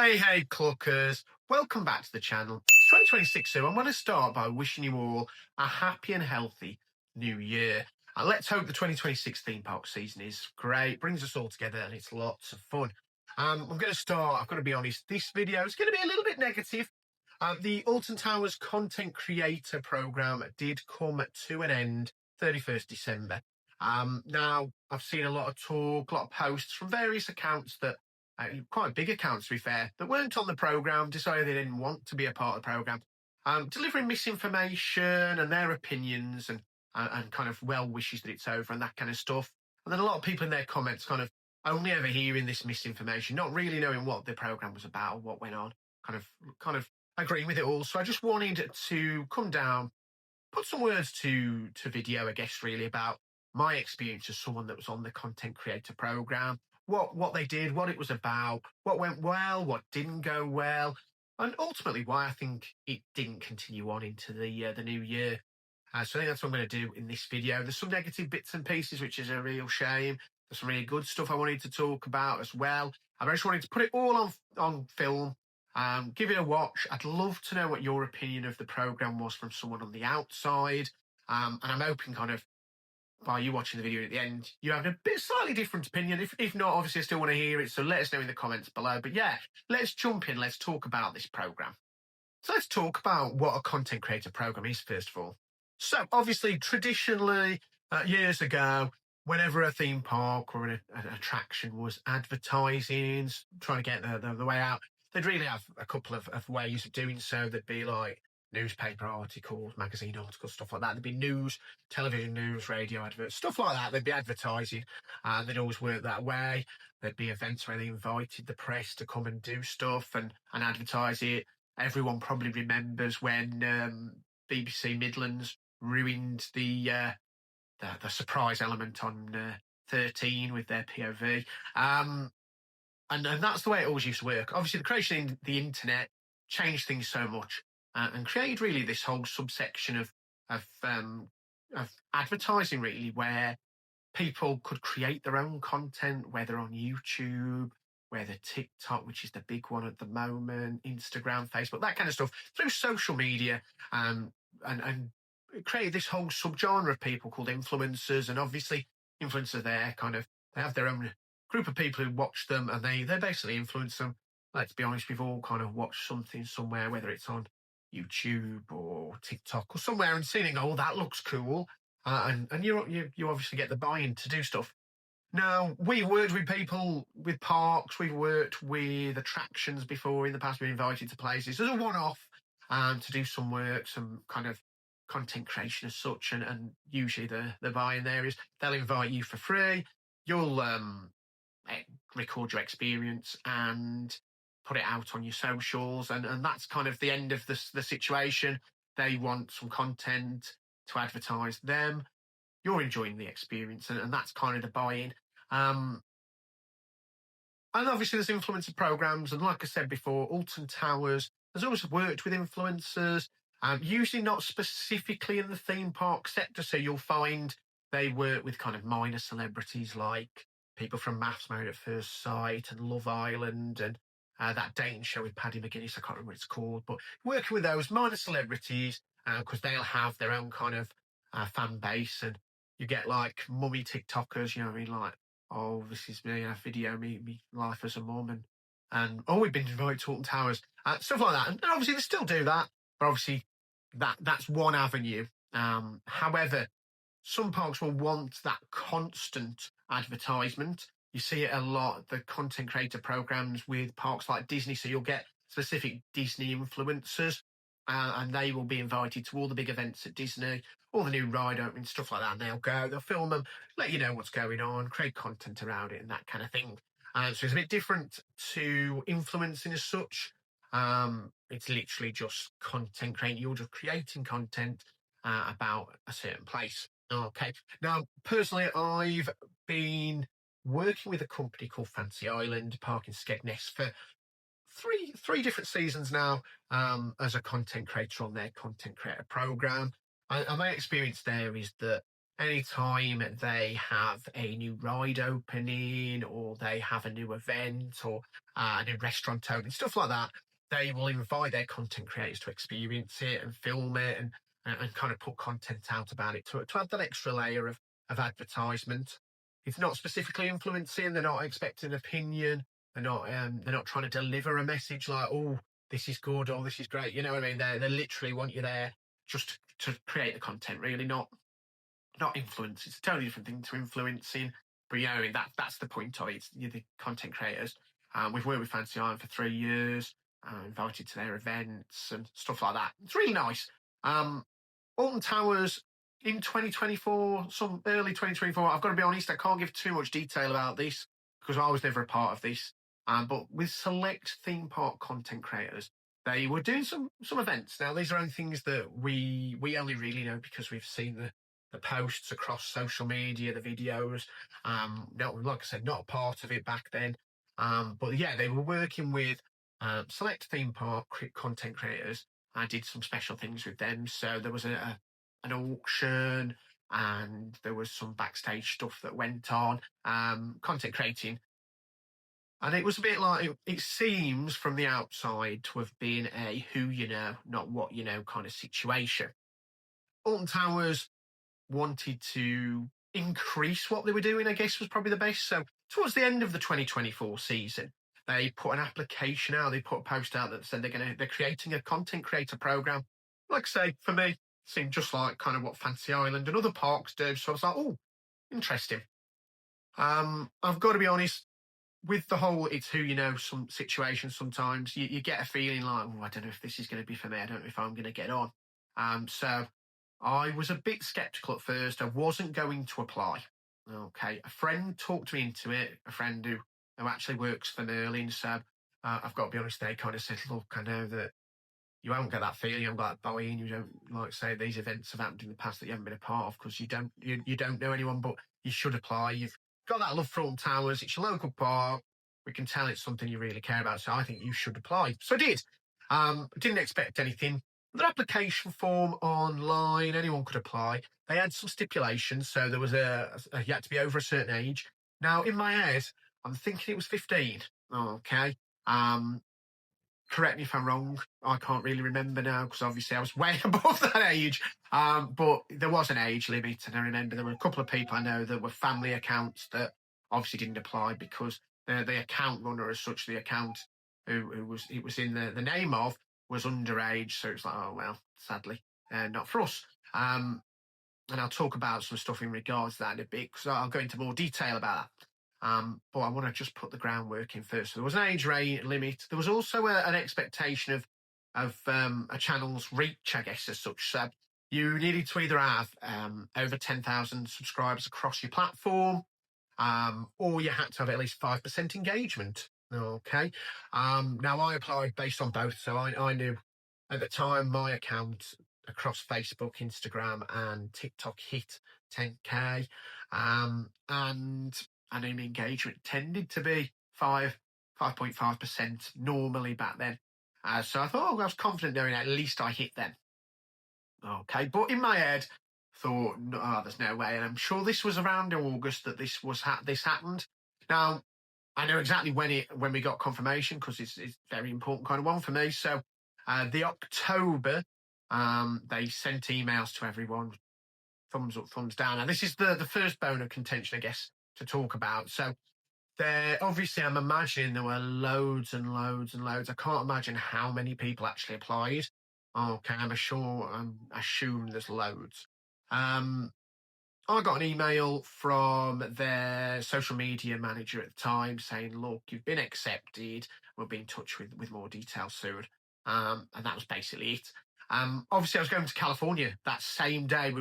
Hey, Cluckers. Welcome back to the channel. It's 2026, so I want to start by wishing you all a happy and healthy new year. And let's hope the 2026 theme park season is great, brings us all together, and it's lots of fun. I'm going to start, I've got to be honest, this video is going to be a little bit negative. The Alton Towers content creator program did come to an end 31st December. Now, I've seen a lot of talk, a lot of posts from various accounts that quite big accounts, to be fair, that weren't on the programme, decided they didn't want to be a part of the programme, delivering misinformation and their opinions and kind of well wishes that it's over and that kind of stuff. And then a lot of people in their comments kind of only ever hearing this misinformation, not really knowing what the programme was about or what went on, kind of agreeing with it all. So I just wanted to come down, put some words to video, I guess, really about my experience as someone that was on the content creator program, what they did, what it was about, what went well, what didn't go well, and ultimately why I think it didn't continue on into the new year. So I think that's what I'm going to do in this video. There's some negative bits and pieces, which is a real shame. There's some really good stuff I wanted to talk about as well. I just wanted to put it all on film, give it a watch. I'd love to know what your opinion of the programme was from someone on the outside. And I'm hoping kind of by you watching the video at the end, you have a bit slightly different opinion. If not, obviously I still want to hear it. So let us know in the comments below. But yeah, let's jump in. Let's talk about this programme. So let's talk about what a content creator program is, first of all. So obviously, traditionally, years ago, whenever a theme park or an attraction was advertising, trying to get the way out, they'd really have a couple of ways of doing so. There'd be like newspaper articles, magazine articles, stuff like that. There'd be news, television news, radio adverts, stuff like that. They'd be advertising, and they'd always work that way. There'd be events where they invited the press to come and do stuff and advertise it. Everyone probably remembers when BBC Midlands ruined the surprise element on 13 with their POV. And that's the way it always used to work. Obviously, the creation of the internet changed things so much and created really this whole subsection of advertising, really, where people could create their own content, whether on YouTube, whether TikTok, which is the big one at the moment, Instagram, Facebook, that kind of stuff, through social media, and created this whole subgenre of people called influencers. And obviously, influencers, they have their own group of people who watch them, and they basically influence them. Let's be honest, we've all kind of watched something somewhere, whether it's on YouTube or TikTok or somewhere, and seeing, oh, that looks cool. And you obviously get the buy-in to do stuff. Now, we've worked with people with parks, we've worked with attractions before in the past, we've been invited to places as a one-off to do some work, some kind of content creation as such, and usually the buy-in there is they'll invite you for free, you'll record your experience and put it out on your socials, and that's kind of the end of the situation. They want some content to advertise them, you're enjoying the experience, and that's kind of the buy-in. And obviously there's influencer programs, and like I said before, Alton Towers has always worked with influencers, usually not specifically in the theme park sector. So you'll find they work with kind of minor celebrities like people from Maths Married at First Sight and Love Island and that dating show with Paddy McGuinness, I can't remember what it's called, but working with those minor celebrities because they'll have their own kind of fan base, and you get like mummy TikTokers, you know what I mean, like, oh, this is me, a video, me life as a mum, and oh, we've been invited to Alton Towers, stuff like that. And obviously they still do that, but obviously that's one avenue. However, some parks will want that constant advertisement. You see it a lot, the content creator programs with parks like Disney. So you'll get specific Disney influencers, and they will be invited to all the big events at Disney, all the new ride openings, stuff like that. And they'll film them, let you know what's going on, create content around it and that kind of thing. So it's a bit different to influencing as such. It's literally just content creating. You're just creating content about a certain place. Okay. Now, personally, I've been working with a company called Fancy Island Park in Skegness for three different seasons now, as a content creator on their content creator program. And my experience there is that anytime they have a new ride opening or they have a new event or a new restaurant opening, stuff like that, they will invite their content creators to experience it and film it and kind of put content out about it to add that extra layer of advertisement. It's not specifically influencing, they're not expecting an opinion, they're not trying to deliver a message like, oh, this is good or this is great. You know what I mean? They literally want you there just to create the content, really, not influence. It's a totally different thing to influencing. But you know, I mean, that's the point of it. It's, you're the content creators. We've worked with Fancy Island for 3 years, invited to their events and stuff like that. It's really nice. Alton Towers in 2024, some early 2024. I've got to be honest, I can't give too much detail about this because I was never a part of this. But with select theme park content creators, they were doing some events. Now, these are only things that we only really know because we've seen the posts across social media, the videos. Not, like I said, not a part of it back then. But yeah, they were working with select theme park content creators. I did some special things with them. So there was an auction and there was some backstage stuff that went on, content creating. And it was a bit like, it seems from the outside to have been a who you know, not what you know kind of situation. Alton Towers wanted to increase what they were doing, I guess was probably the best. So towards the end of the 2024 season, they put an application out. They put a post out that said they're creating a content creator program. Like I say, for me, it seemed just like kind of what Fancy Island and other parks do. So I was like, oh, interesting. I've got to be honest, with the whole it's who you know some situations, sometimes you get a feeling like, oh, I don't know if this is going to be for me. I don't know if I'm going to get on. So I was a bit skeptical at first. I wasn't going to apply. Okay. A friend talked me into it, a friend who actually works for Merlin. So I've got to be honest, they kind of said, look, I know that you won't get that feeling, you haven't got that buy-in, you don't, like say, these events have happened in the past that you haven't been a part of because you don't know anyone, but you should apply. You've got that love for Alton Towers, it's your local park, we can tell it's something you really care about, so I think you should apply. So I did. Didn't expect anything. The application form online, anyone could apply. They had some stipulations, so there was you had to be over a certain age. Now, in my head, I'm thinking it was 15. Okay. Correct me if I'm wrong. I can't really remember now because obviously I was way above that age. But there was an age limit, and I remember there were a couple of people I know that were family accounts that obviously didn't apply because the account runner, as such, the account who was it was in the name of was underage. So it's like, oh well, sadly, not for us. And I'll talk about some stuff in regards to that in a bit because I'll go into more detail about that. But I want to just put the groundwork in first. So there was an age limit. There was also an expectation of a channel's reach, I guess, as such. So you needed to either have over 10,000 subscribers across your platform, or you had to have at least 5% engagement. Okay. Now I applied based on both. So I knew at the time my account across Facebook, Instagram, and TikTok hit 10K. And engagement tended to be 5.5% normally back then. So I thought, I was confident knowing at least I hit them. Okay, but in my head, thought, no, there's no way. And I'm sure this was around August that this happened. Now, I know exactly when we got confirmation because it's very important kind of one for me. So the October, they sent emails to everyone, thumbs up, thumbs down. And this is the first bone of contention, I guess, to talk about. So there, obviously, I'm imagining there were loads and loads and loads. I can't imagine how many people actually applied. Okay, I assume there's loads. I got an email from their social media manager at the time saying, look, you've been accepted. We'll be in touch with more details soon. And that was basically it. Obviously, I was going to California that same day.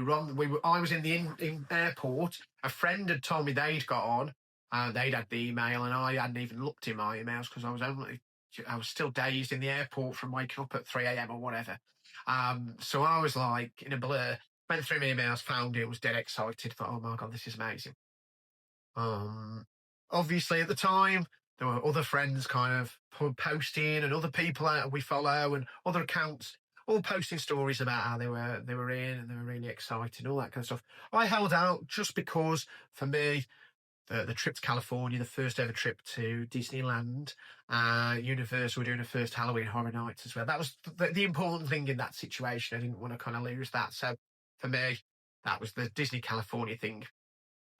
I was in the airport. A friend had told me they'd got on. They'd had the email, and I hadn't even looked in my emails because I was still dazed in the airport from waking up at 3 a.m. or whatever. So I was like in a blur. Went through my emails, found it, was dead excited. Thought, oh my god, this is amazing. Obviously, at the time, there were other friends kind of posting and other people we follow and other accounts all posting stories about how they were in and they were really excited, all that kind of stuff. I held out just because for me, the trip to California, the first ever trip to Disneyland, Universal were doing a first Halloween Horror Nights as well. That was the important thing in that situation. I didn't want to kind of lose that. So for me, that was the Disney California thing.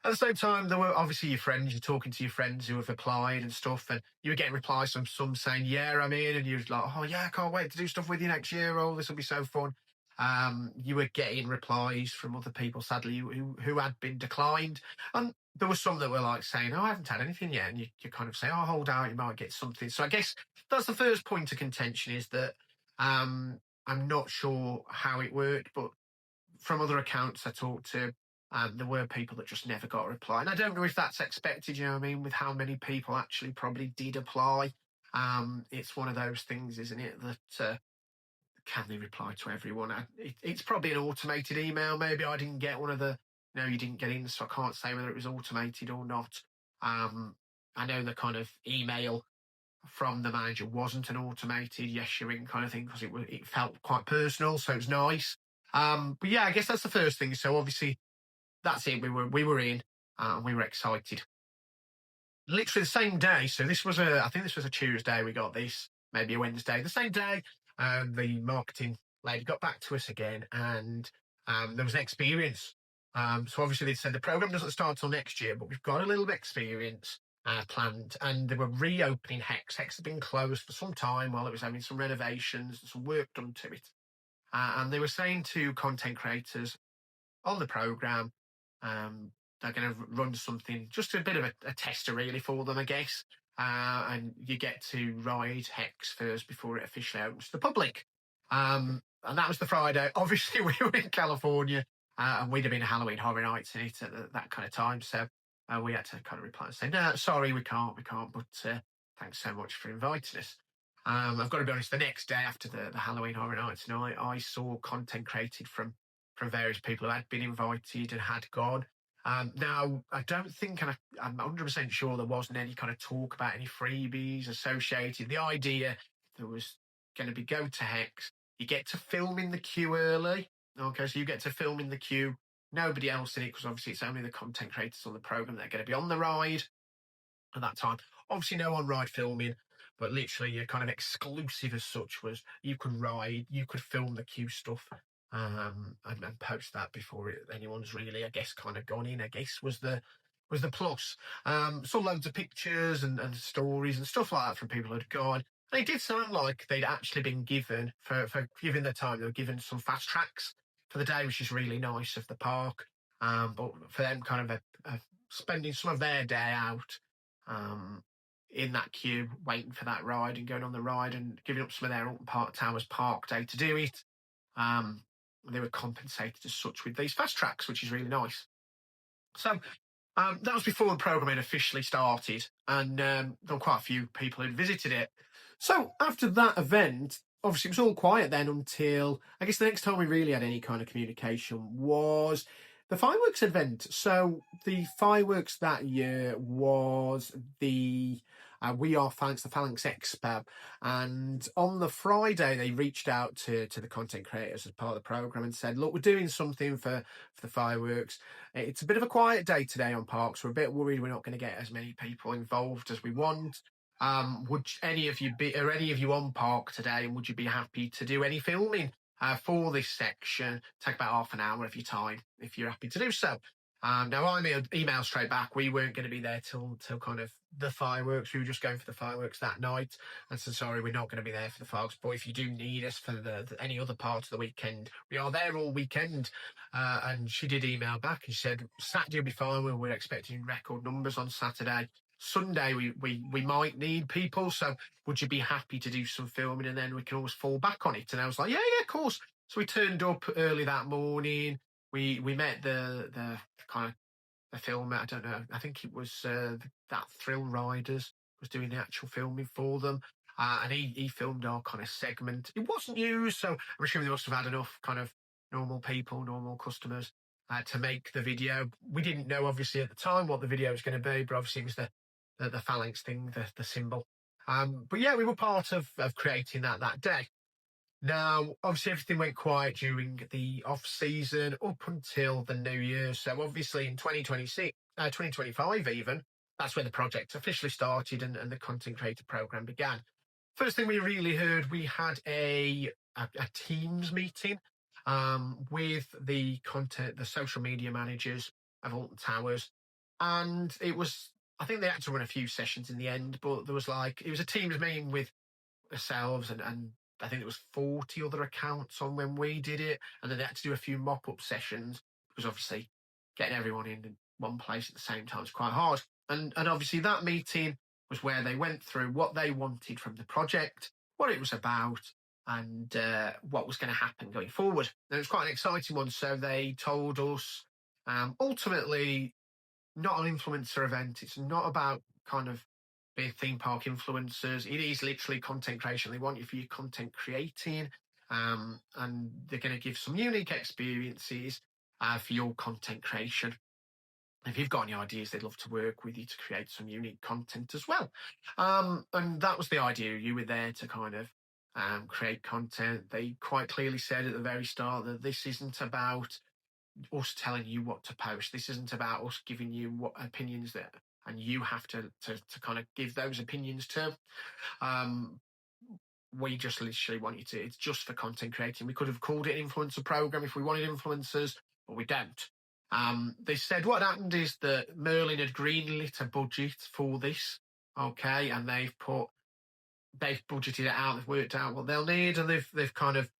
At the same time, there were obviously your friends. You're talking to your friends who have applied and stuff, and you were getting replies from some saying, "Yeah, I'm in," and you was like, "Oh yeah, I can't wait to do stuff with you next year. Oh, this will be so fun." You were getting replies from other people, sadly, who had been declined, and there were some that were like saying, "Oh, I haven't had anything yet," and you kind of say, "Oh, hold out, you might get something." So I guess that's the first point of contention is that I'm not sure how it worked, but from other accounts I talked to, there were people that just never got a reply. And I don't know if that's expected, you know what I mean, with how many people actually probably did apply. It's one of those things, isn't it, that can they reply to everyone? It's probably an automated email. Maybe I didn't get one of the, no, you didn't get in, so I can't say whether it was automated or not. I know the kind of email from the manager wasn't an automated yes you're in kind of thing because it felt quite personal, so it was nice. But yeah, I guess that's the first thing. So obviously that's it. We were in, and we were excited. Literally the same day. So this was I think this was a Tuesday. We got this, maybe a Wednesday. The same day, the marketing lady got back to us again, and there was an experience. So obviously they said the program doesn't start till next year, but we've got a little bit of experience planned, and they were reopening Hex. Hex had been closed for some time while it was having some renovations and some work done to it. And they were saying to content creators on the program, they're going to run something, just a bit of a tester really for them, I guess. And you get to ride Hex first before it officially opens to the public. And that was the Friday. Obviously, we were in California, and we'd have been Halloween Horror Nights in it at that kind of time. So we had to kind of reply and say, "No, sorry, we can't, but thanks so much for inviting us." I've got to be honest, the next day after the Halloween Horror Nights, and I saw content created from various people who had been invited and had gone. Now, I don't think, and I'm 100% sure there wasn't any kind of talk about any freebies associated. The idea there was going to be go to Hex, you get to film in the queue early. Okay, so you get to film in the queue, nobody else in it, because obviously it's only the content creators on the program that are going to be on the ride at that time. Obviously, no on ride filming, but literally your kind of exclusive as such was you could ride, you could film the queue stuff, and post that before anyone's really, I guess, kind of gone in. I guess was the plus. Saw loads of pictures and stories and stuff like that from people who'd gone. And it did sound like they'd actually been given for giving their time. They were given some fast tracks for the day, which is really nice of the park. But for them, kind of spending some of their day out in that queue, waiting for that ride and going on the ride and giving up some of their Alton Park Towers Park day to do it. They were compensated as such with these fast tracks, which is really nice. So that was before the program had officially started, and there were quite a few people who'd visited it. So after that event, obviously it was all quiet then until, I guess, the next time we really had any kind of communication was the fireworks event. So the fireworks that year was the We Are Phalanx, the Phalanx Expo. And on the Friday, they reached out to the content creators as part of the program and said, look, we're doing something for the fireworks. It's a bit of a quiet day today on parks. We're a bit worried we're not going to get as many people involved as we want. Would any of you on park today, and would you be happy to do any filming for this section? Take about half an hour of your time if you're happy to do so. Now I emailed straight back. We weren't going to be there till kind of the fireworks. We were just going for the fireworks that night, and so sorry, we're not going to be there for the fireworks. But if you do need us for any other part of the weekend, we are there all weekend. And she did email back and she said Saturday will be fine. We're expecting record numbers on Saturday. Sunday we might need people, so would you be happy to do some filming and then we can always fall back on it? And I was like, yeah, of course. So we turned up early that morning. We met the kind of the filmer. I don't know. I think it was that Thrill Riders was doing the actual filming for them. And he filmed our kind of segment. It wasn't used, so I'm assuming they must have had enough kind of normal people, normal customers to make the video. We didn't know, obviously, at the time what the video was going to be, but obviously it was the phalanx thing, the symbol. But yeah, we were part of creating that day. Now, obviously, everything went quiet during the off season up until the new year. So, obviously, in 2026, 2025, even, that's when the project officially started and the content creator program began. First thing we really heard, we had a Teams meeting with the social media managers of Alton Towers. And I think they had to run a few sessions in the end, but it was a Teams meeting with ourselves and I think it was 40 other accounts on when we did it. And then they had to do a few mop up sessions because obviously getting everyone in one place at the same time is quite hard. And obviously that meeting was where they went through what they wanted from the project, what it was about, and what was going to happen going forward. And it was quite an exciting one. So they told us ultimately not an influencer event. It's not about kind of being theme park influencers. It is literally content creation. They want you for your content creating, and they're going to give some unique experiences for your content creation. If you've got any ideas, they'd love to work with you to create some unique content as well. And that was the idea. You were there to kind of create content. They quite clearly said at the very start that this isn't about us telling you what to post. This isn't about us giving you what opinions that, and you have to kind of give those opinions to. Um, we just literally want you to. It's just for content creating. We could have called it an influencer program if we wanted influencers, but we don't. They said what happened is that Merlin had greenlit a budget for this, okay, and they've budgeted it out. They've worked out what they'll need, and they've kind of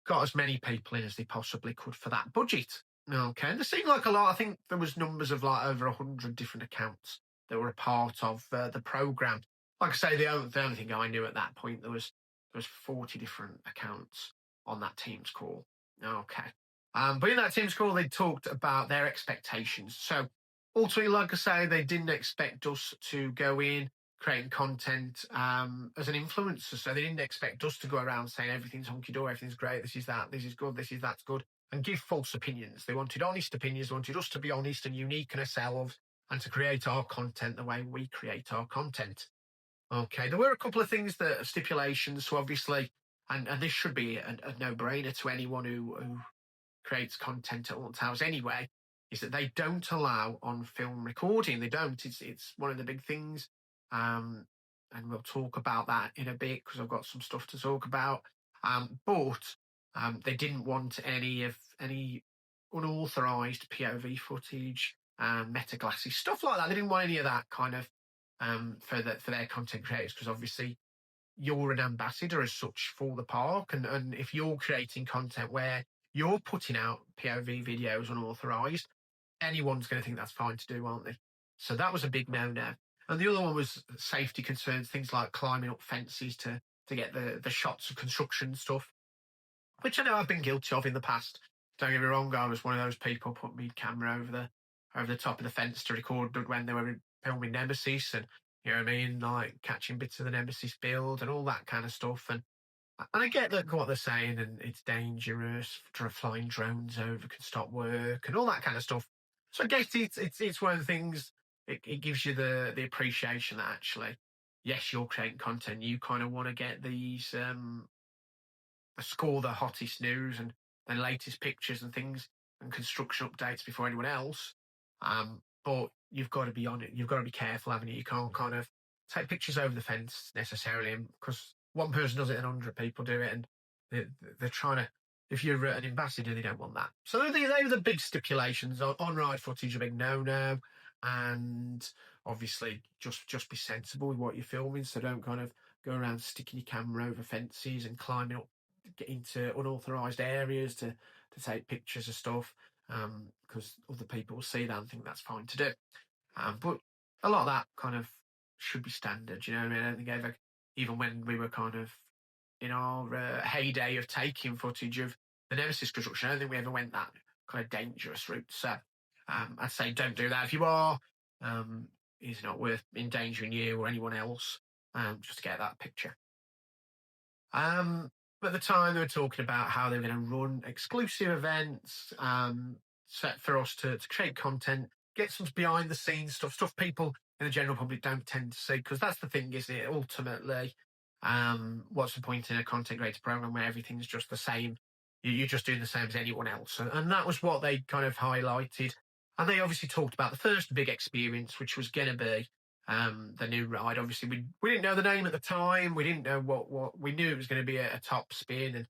got as many people in as they possibly could for that budget. Okay, and there seemed like a lot. I think there was numbers of like over 100 different accounts that were a part of the program. Like I say, the only thing I knew at that point there was 40 different accounts on that Teams call. Okay, but in that Teams call they talked about their expectations. So ultimately, like I say, they didn't expect us to go in creating content as an influencer. So they didn't expect us to go around saying everything's hunky-dory, everything's great, this is that, this is good, that's good, and give false opinions. They wanted honest opinions. They wanted us to be honest and unique in ourselves and to create our content the way we create our content. Okay, there were a couple of things that are stipulations. So obviously, and this should be a no-brainer to anyone who creates content at Alton Towers anyway, is that they don't allow on film recording. They don't. It's one of the big things. And we'll talk about that in a bit because I've got some stuff to talk about. But they didn't want any unauthorized POV footage, meta glasses, stuff like that. They didn't want any of that kind of for their content creators because obviously you're an ambassador as such for the park, and if you're creating content where you're putting out POV videos unauthorized, anyone's going to think that's fine to do, aren't they? So that was a big no-no. And the other one was safety concerns, things like climbing up fences to get the shots of construction stuff, which I know I've been guilty of in the past. Don't get me wrong, I was one of those people put my camera over the top of the fence to record when they were filming Nemesis, and you know what I mean, like catching bits of the Nemesis build and all that kind of stuff. And I get that what they're saying, and it's dangerous. Flying drones over can stop work and all that kind of stuff. So I guess it's one of the things. It gives you the appreciation that actually, yes, you're creating content. You kind of want to get these score the hottest news and the latest pictures and things and construction updates before anyone else. But you've got to be on it. You've got to be careful, haven't you? You can't kind of take pictures over the fence necessarily, because one person does it and 100 people do it, and they're trying to. If you're an ambassador, they don't want that. So they were the big stipulations. On-ride footage, a big no-no, and obviously just be sensible with what you're filming. So don't kind of go around sticking your camera over fences and climbing up, get into unauthorized areas to take pictures of stuff, because other people will see that and think that's fine to do. But a lot of that kind of should be standard, you know what I mean? I don't think even when we were kind of in our heyday of taking footage of the Nemesis construction, I don't think we ever went that kind of dangerous route. So I'd say don't do that. If you are, it's not worth endangering you or anyone else just to get that picture. At the time, they were talking about how they were going to run exclusive events set for us to create content, get some behind the scenes stuff people in the general public don't tend to see, because that's the thing, isn't it? Ultimately, What's the point in a content creator program where everything's just the same? You're just doing the same as anyone else. And that was what they kind of highlighted. And they obviously talked about the first big experience, which was going to be the new ride. Obviously, we didn't know the name at the time. We didn't know what we knew it was going to be a top spin.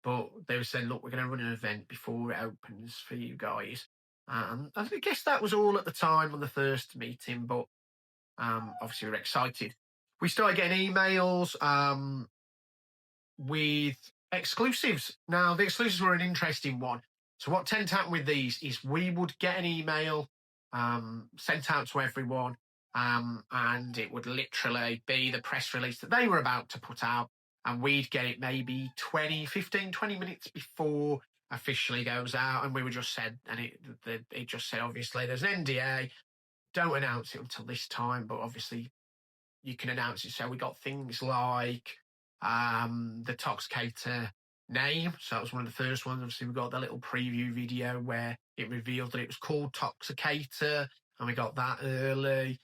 But they were saying, look, we're going to run an event before it opens for you guys. I guess that was all at the time on the first meeting, but obviously we were excited. We started getting emails with exclusives. Now, the exclusives were an interesting one. So what tended to happen with these is we would get an email sent out to everyone, and it would literally be the press release that they were about to put out, and we'd get it maybe 20 minutes before officially goes out, and we were just said, and it just said, obviously, there's an NDA, don't announce it until this time, but obviously you can announce it. So we got things like the Toxicator name. So that was one of the first ones. Obviously, we got the little preview video where it revealed that it was called Toxicator, and we got that early.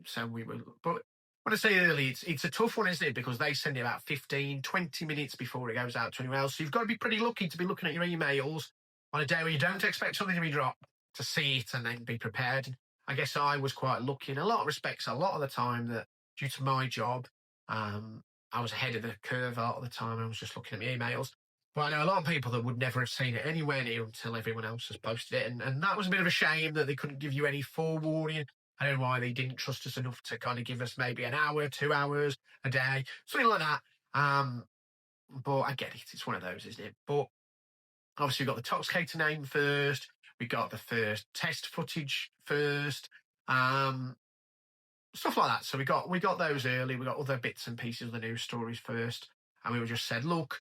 So we were, but when I say early, it's a tough one, isn't it? Because they send it about 15-20 minutes before it goes out to anyone else. So you've got to be pretty lucky to be looking at your emails on a day where you don't expect something to be dropped, to see it and then be prepared. I guess I was quite lucky in a lot of respects, a lot of the time, that due to my job, I was ahead of the curve a lot of the time. I was just looking at my emails. But I know a lot of people that would never have seen it anywhere near until everyone else has posted it. And that was a bit of a shame that they couldn't give you any forewarning. I don't know why they didn't trust us enough to kind of give us maybe an hour, 2 hours a day, something like that. But I get it. It's one of those, isn't it? But obviously, we got the Toxicator name first. We got the first test footage first. Stuff like that. So we got those early. We got other bits and pieces of the news stories first. And we were just said, look,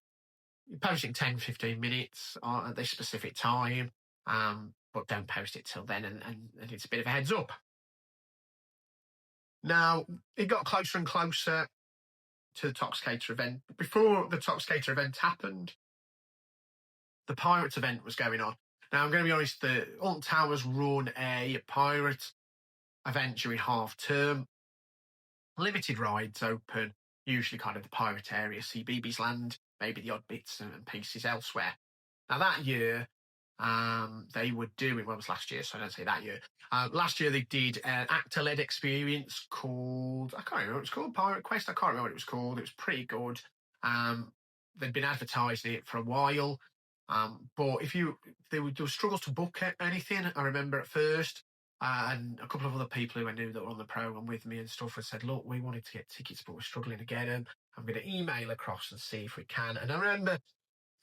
you're posting 10-15 minutes at this specific time, but don't post it till then, and it's a bit of a heads up. Now, it got closer and closer to the Toxicator event. Before the Toxicator event happened, the Pirates event was going on. Now, I'm going to be honest, the Alton Towers run a pirate event during half term. Limited rides open, usually kind of the pirate area, CBeebies Land, maybe the odd bits and pieces elsewhere. Now, that year, they were doing, well, it was last year, so I don't say that year. Last year, they did an actor-led experience called, I can't remember what it was called, Pirate Quest. I can't remember what it was called. It was pretty good. They'd been advertising it for a while. But there were struggles to book anything, I remember at first. And a couple of other people who I knew that were on the program with me and stuff had said, look, we wanted to get tickets, but we're struggling to get them. I'm going to email across and see if we can. And I remember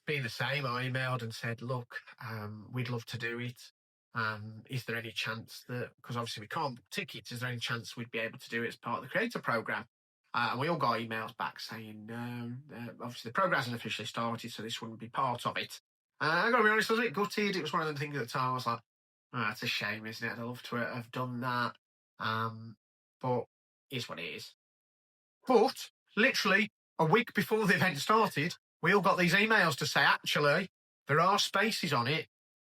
being the same. I emailed and said, look, we'd love to do it. Is there any chance that, because obviously we can't book tickets, is there any chance we'd be able to do it as part of the creator program? And we all got emails back saying, no, obviously the program hasn't officially started, so this wouldn't be part of it. I got to be honest, I was a bit gutted. It was one of the things at the time I was like, oh, that's a shame, isn't it? I'd love to have done that. But it's what it is. But literally a week before the event started, we all got these emails to say, actually, there are spaces on it.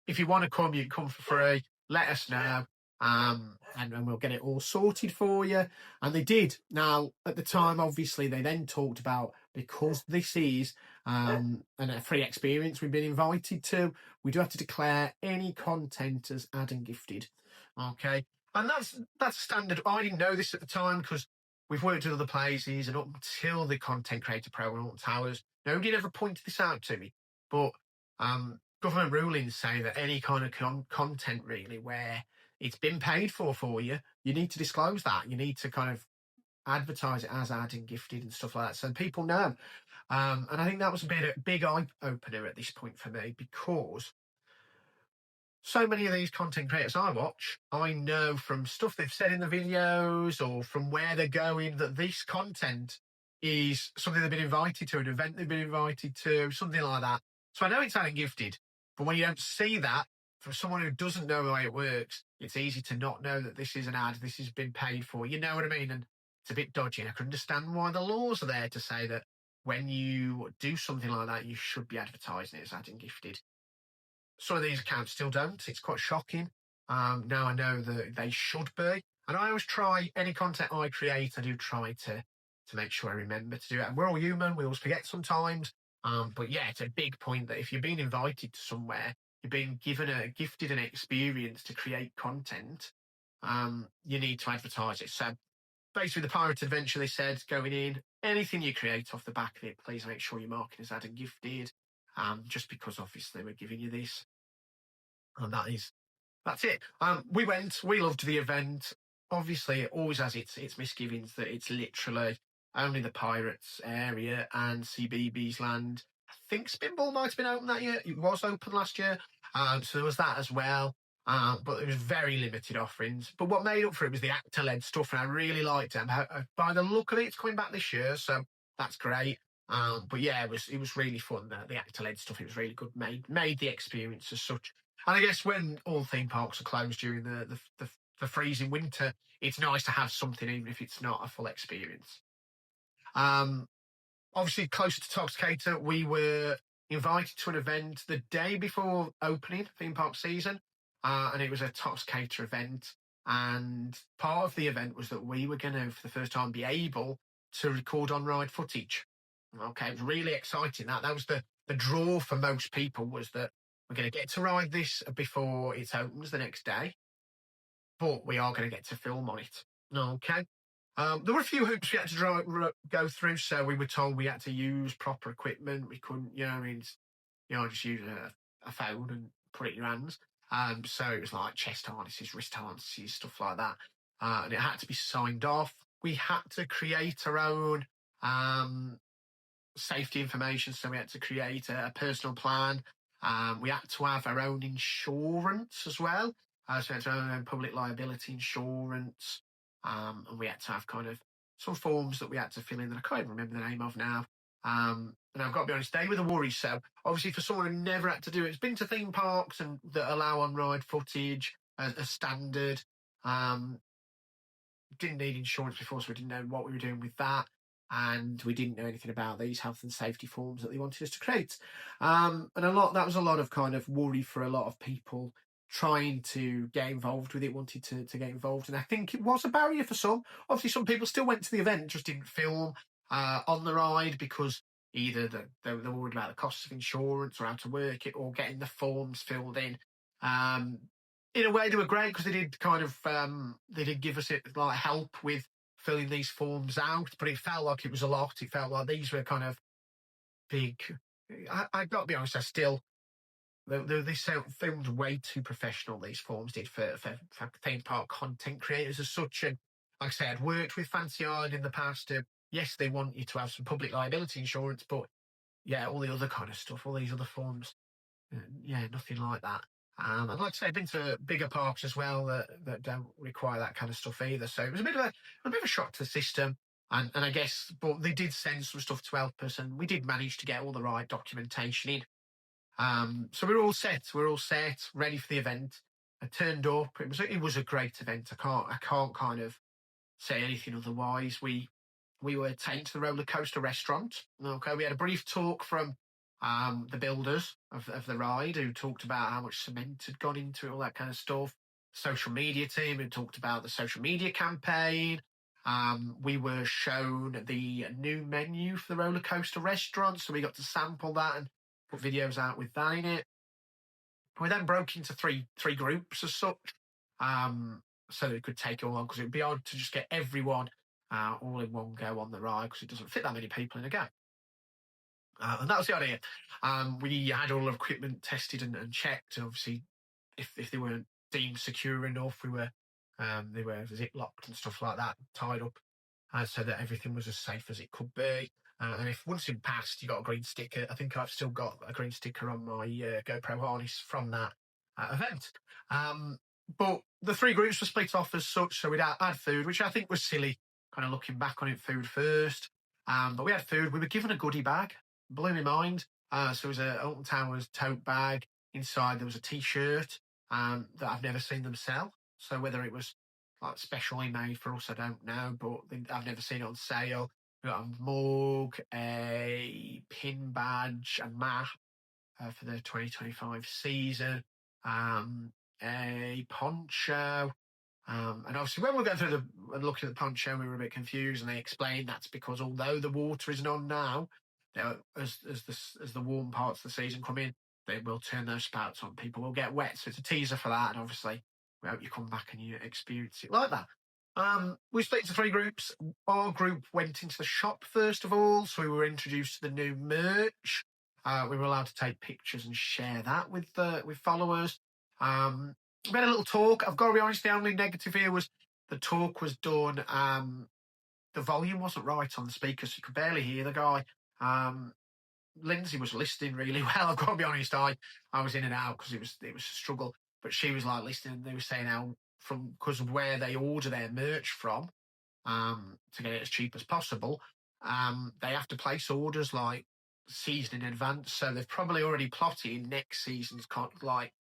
If you want to come, you can come for free. Let us know. And we'll get it all sorted for you. And they did. Now, at the time, obviously, they then talked about, because this is a free experience we've been invited to, we do have to declare any content as ad and gifted. Okay. And that's standard. I didn't know this at the time because we've worked with other places, and up until the content creator program at Towers, nobody ever pointed this out to me. But government rulings say that any kind of content, really, where it's been paid for you, you need to disclose that. You need to kind of advertise it as ad and gifted and stuff like that, so people know. And I think that was a big eye opener at this point for me, because so many of these content creators I watch, I know from stuff they've said in the videos or from where they're going that this content is something they've been invited to, an event they've been invited to, something like that. So I know it's ad and gifted, but when you don't see that, for someone who doesn't know the way it works, it's easy to not know that this is an ad, this has been paid for. You know what I mean? And it's a bit dodgy. And I can understand why the laws are there to say that when you do something like that, you should be advertising it as ad and gifted. Some of these accounts still don't. It's quite shocking. Now I know that they should be. And I always try, any content I create, I do try to to make sure I remember to do it. And we're all human; we always forget sometimes. But yeah, it's a big point that if you're being invited to somewhere, you're being gifted an experience to create content. You need to advertise it. So basically, the Pirate Adventure, they said going in, anything you create off the back of it, please make sure your marketing is added gifted. Just because obviously we're giving you this, and that's it. We loved the event. Obviously, it always has its misgivings that it's literally only the Pirates area and CBBS land. I think Spinball might have been open that year. It was open last year, so there was that as well. But it was very limited offerings. But what made up for it was the actor-led stuff, and I really liked it. By the look of it, it's coming back this year, so that's great. But yeah, it was really fun. The actor-led stuff, it was really good. Made the experience as such. And I guess when all theme parks are closed during the freezing winter, it's nice to have something, even if it's not a full experience. Um, Obviously, closer to Toxicator, we were invited to an event the day before opening theme park season, and it was a Toxicator event. And part of the event was that we were going to, for the first time, be able to record on-ride footage. Okay, it was really exciting. That was the draw for most people, was that we're going to get to ride this before it opens the next day, but we are going to get to film on it. Okay. There were a few hoops we had to go through, so we were told we had to use proper equipment. We couldn't, just use a phone and put it in your hands. So it was like chest harnesses, wrist harnesses, stuff like that. And it had to be signed off. We had to create our own safety information, so we had to create a personal plan. We had to have our own insurance as well. So we had to have our own public liability insurance. And we had to have kind of some forms that we had to fill in that I can't even remember the name of now. And I've got to be honest, they were the worries. So obviously for someone who never had to do it, it's been to theme parks and that allow on-ride footage as standard. Didn't need insurance before, so we didn't know what we were doing with that. And we didn't know anything about these health and safety forms that they wanted us to create. And that was a lot of kind of worry for a lot of people trying to get involved with it, wanted to get involved. And I think it was a barrier for some. Obviously, some people still went to the event, just didn't film on the ride because either they were worried about the costs of insurance or how to work it or getting the forms filled in. In a way, they were great because they did kind of they did give us help with filling these forms out, but it felt like it was a lot. It felt like these were kind of big. I got to be honest, they filmed way too professional. These forms did for theme park content creators as such. And like I say, I'd worked with Fancy Island in the past. Yes, they want you to have some public liability insurance, but yeah, all the other kind of stuff, all these other forms, yeah, nothing like that. And like I say, I've been to bigger parks as well that don't require that kind of stuff either. So it was a bit of a shock to the system. And I guess, but they did send some stuff to help us, and we did manage to get all the right documentation in. So we're all set. We're all set, ready for the event. I turned up. It was a great event. I can't kind of say anything otherwise. We were taken to the roller coaster restaurant. Okay, we had a brief talk from the builders of the ride, who talked about how much cement had gone into it, all that kind of stuff. Social media team who talked about the social media campaign. We were shown the new menu for the roller coaster restaurant, so we got to sample that and put videos out with that in it. We then broke into three groups as such, so that it could take it all on, because it would be hard to just get everyone all in one go on the ride, because it doesn't fit that many people in a go. And that was the idea. We had all of equipment tested and checked, and obviously, if they weren't deemed secure enough, they were zip locked and stuff like that, tied up, so that everything was as safe as it could be. And if once it passed, you got a green sticker. I think I've still got a green sticker on my GoPro harness from that event. But the three groups were split off as such, so we'd had food, which I think was silly, kind of looking back on it, food first. But we had food. We were given a goodie bag. Blew my mind. So it was a Alton Towers tote bag. Inside there was a T-shirt that I've never seen them sell. So whether it was like specially made for us, I don't know, but I've never seen it on sale. We got a mug, a pin badge, a map for the 2025 season, a poncho, And obviously, when we were going through and looking at the poncho, we were a bit confused, and they explained that's because although the water isn't on now, as the warm parts of the season come in, they will turn those spouts on. People will get wet, so it's a teaser for that. And obviously, we hope you come back and you experience it like that. We split into three groups. Our group went into the shop first of all, so we were introduced to the new merch. We were allowed to take pictures and share that with followers. We had a little talk. I've got to be honest, the only negative here was the talk was done. The volume wasn't right on the speakers, so you could barely hear the guy. Lindsay was listening really well. I've got to be honest, I was in and out because it was a struggle. But she was like listening. They were saying how because of where they order their merch from, to get it as cheap as possible, they have to place orders like season in advance. So they've probably already plotted next season's like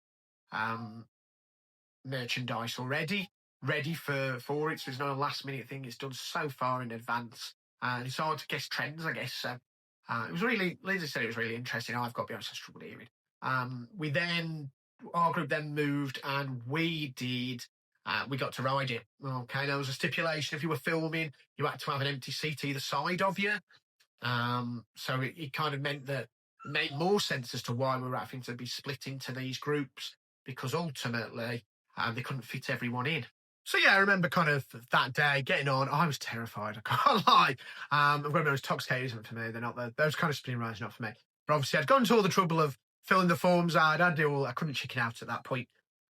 merchandise already, ready for it. So there's not a last minute thing. It's done so far in advance, and it's hard to guess trends, I guess. So it was really, Lindsay said it was really interesting. I've got to be honest, I struggled hearing. Our group then moved, and we got to ride it. Okay, there was a stipulation: if you were filming, you had to have an empty seat either side of you. So it kind of meant that it made more sense as to why we were having to be split into these groups, because ultimately they couldn't fit everyone in. So yeah, I remember kind of that day getting on. I was terrified. I can't lie. I've got to be honest, Toxicate isn't for me. They're not those kind of spin rides, not for me. But obviously, I'd gone to all the trouble of filling the forms out. I couldn't chicken out at that point.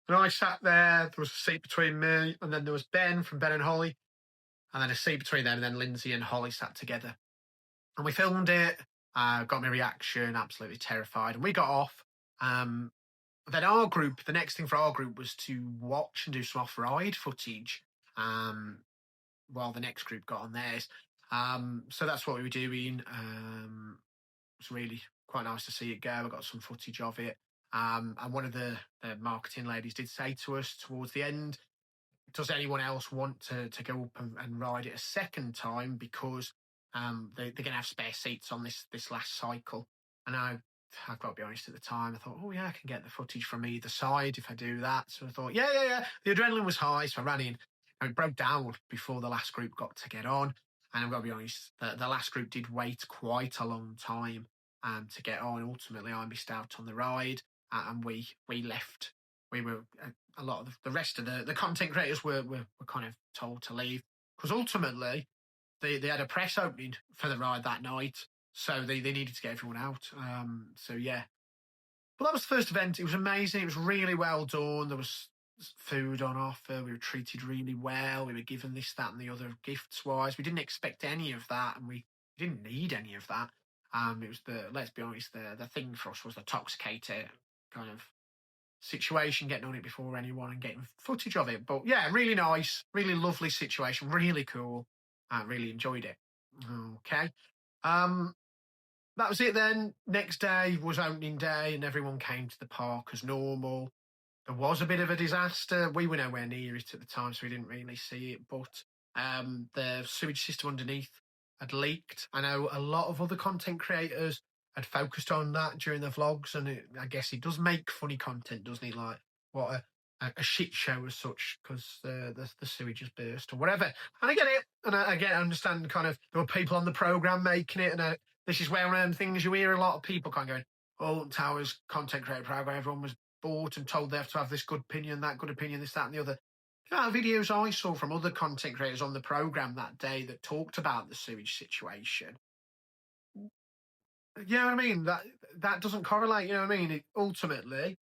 And I sat there. There was a seat between me, and then there was Ben from Ben and Holly, and then a seat between them, and then Lindsay and Holly sat together. And we filmed it. Got my reaction. Absolutely terrified. And we got off. Then the next thing for our group was to watch and do some off-ride footage while the next group got on theirs. So that's what we were doing. It was really quite nice to see it go. I got some footage of it. And one of the marketing ladies did say to us towards the end, does anyone else want to go up and ride it a second time, because they're going to have spare seats on this last cycle. And I've got to be honest, at the time, I thought, oh, yeah, I can get the footage from either side if I do that. So I thought, yeah. The adrenaline was high, so I ran in. And it broke down before the last group got to get on. And I've got to be honest, the last group did wait quite a long time to get on. Ultimately, I missed out on the ride, and we left. We were, a lot of the rest of the content creators were kind of told to leave, because ultimately they had a press opening for the ride that night. So they needed to get everyone out. So yeah. But that was the first event. It was amazing. It was really well done. There was food on offer. We were treated really well. We were given this, that, and the other gifts-wise. We didn't expect any of that, and we didn't need any of that. It was let's be honest, the thing for us was the Toxicator kind of situation, getting on it before anyone and getting footage of it. But yeah, really nice, really lovely situation, really cool. I really enjoyed it. Okay. That was it then. Next day was opening day, and everyone came to the park as normal. There was a bit of a disaster. We were nowhere near it at the time, so we didn't really see it. But the sewage system underneath had leaked. I know a lot of other content creators had focused on that during the vlogs, and I guess it does make funny content, doesn't it? Like what a shit show as such, because the sewage has burst or whatever. And I get it, and I understand kind of there were people on the programme making it, and this is well-known things. You hear a lot of people kind of going, Alton Towers content creator programme, everyone was bought and told they have to have this good opinion, that good opinion, this, that, and the other. You know, videos I saw from other content creators on the programme that day that talked about the sewage situation. You know what I mean? That doesn't correlate, you know what I mean? Ultimately,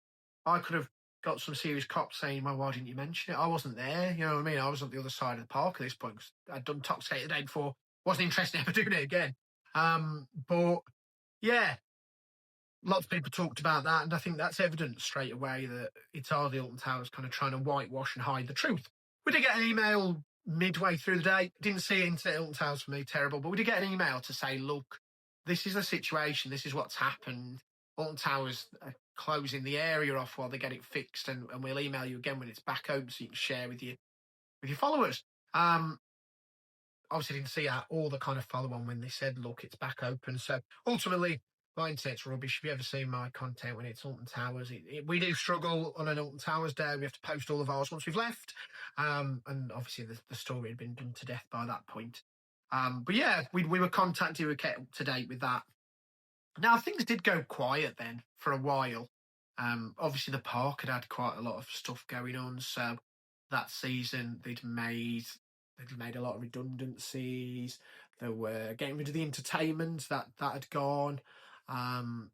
I could have got some serious cops saying, well, why didn't you mention it? I wasn't there, you know what I mean? I was on the other side of the park at this point, because I'd done Toxicate the day before. Wasn't interested in ever doing it again. But yeah, lots of people talked about that, and I think that's evident straight away that it's all the Alton Towers kind of trying to whitewash and hide the truth. We did get an email midway through the day. Didn't see it into Alton Towers for me, terrible. But we did get an email to say, look, this is the situation. This is what's happened. Alton Towers are closing the area off while they get it fixed, and we'll email you again when it's back open so you can share with your followers. Obviously didn't see all the kind of follow on when they said, look, it's back open. So ultimately, My internet's rubbish. If you ever seen my content when it's Alton Towers, we do struggle on an Alton Towers day. We have to post all of ours once we've left. And obviously the story had been done to death by that point. But yeah, we were contacted, we were kept up to date with that. Now, things did go quiet then for a while. Obviously, the park had quite a lot of stuff going on. So that season, they'd made a lot of redundancies. They were getting rid of the entertainment that had gone. And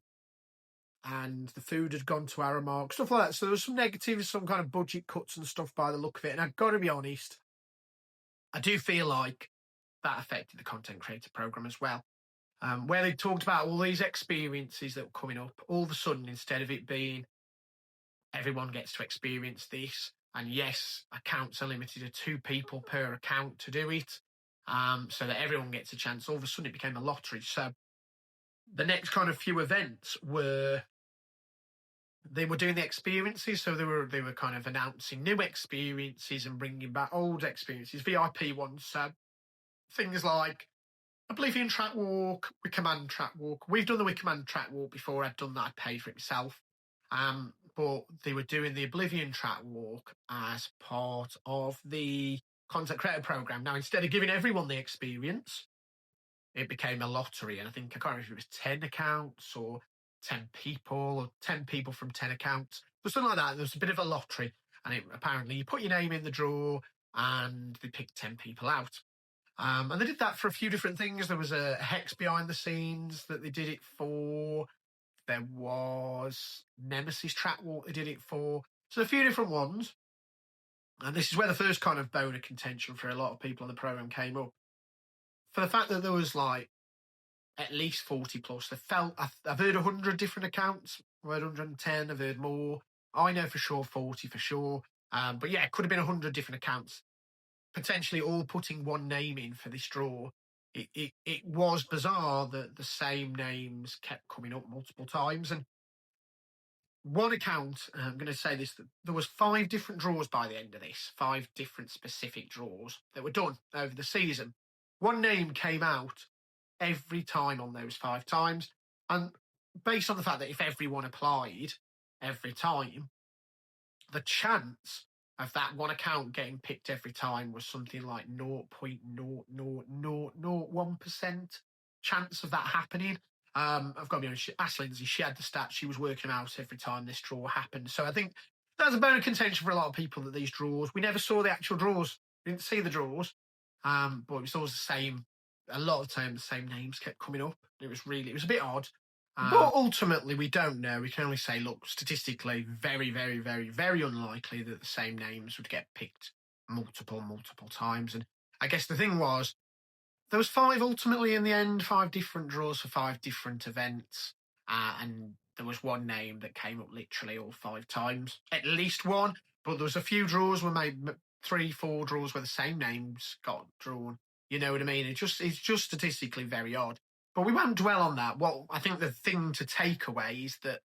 the food had gone to Aramark, stuff like that. So there was some negatives, some kind of budget cuts and stuff by the look of it. And I've got to be honest, I do feel like that affected the content creator program as well. Where they talked about all these experiences that were coming up, all of a sudden, instead of it being everyone gets to experience this, and yes, accounts are limited to 2 people per account to do it, so that everyone gets a chance, all of a sudden it became a lottery. So the next kind of few events were, they were doing the experiences, so they were kind of announcing new experiences and bringing back old experiences, VIP ones. So things like Oblivion Track Walk, Wickerman Track Walk. We've done the Wickerman Track Walk before. I'd done that. I'd paid for it myself. But they were doing the Oblivion Track Walk as part of the content creator program. Now, instead of giving everyone the experience, it became a lottery. And I can't remember if it was 10 accounts or 10 people or 10 people from 10 accounts. But something like that. There was a bit of a lottery. And apparently you put your name in the draw and they picked 10 people out. And they did that for a few different things. There was a hex behind the scenes that they did it for. There was Nemesis Track Walk they did it for. So a few different ones. And this is where the first kind of bone of contention for a lot of people on the program came up. For the fact that there was like at least 40 plus. I've heard 100 different accounts. I've heard 110, I've heard more. I know for sure 40 for sure. But yeah, it could have been 100 different accounts, potentially all putting one name in for this draw. It was bizarre that the same names kept coming up multiple times. And one account, I'm going to say this, that there was 5 different draws by the end of this, 5 different specific draws that were done over the season. One name came out every time on those 5 times. And based on the fact that if everyone applied every time, the chance of that one account getting picked every time was something like 0.00001% chance of that happening. I've got to be honest, Ash Lindsay, she had the stats, she was working them out every time this draw happened. So I think that's a bone of contention for a lot of people, that these draws, we never saw the actual draws. We didn't see the draws, but it was always the same. A lot of the time, the same names kept coming up. It was a bit odd. But ultimately, we don't know. We can only say, look, statistically, very, very, very, very unlikely that the same names would get picked multiple times. And I guess the thing was, there was 5 ultimately in the end, 5 different draws for 5 different events. And there was one name that came up literally all 5 times, at least one. But there was a few draws were made, 3, 4 draws where the same names got drawn. You know what I mean? It's just statistically very odd. But we won't dwell on that. What I think the thing to take away is that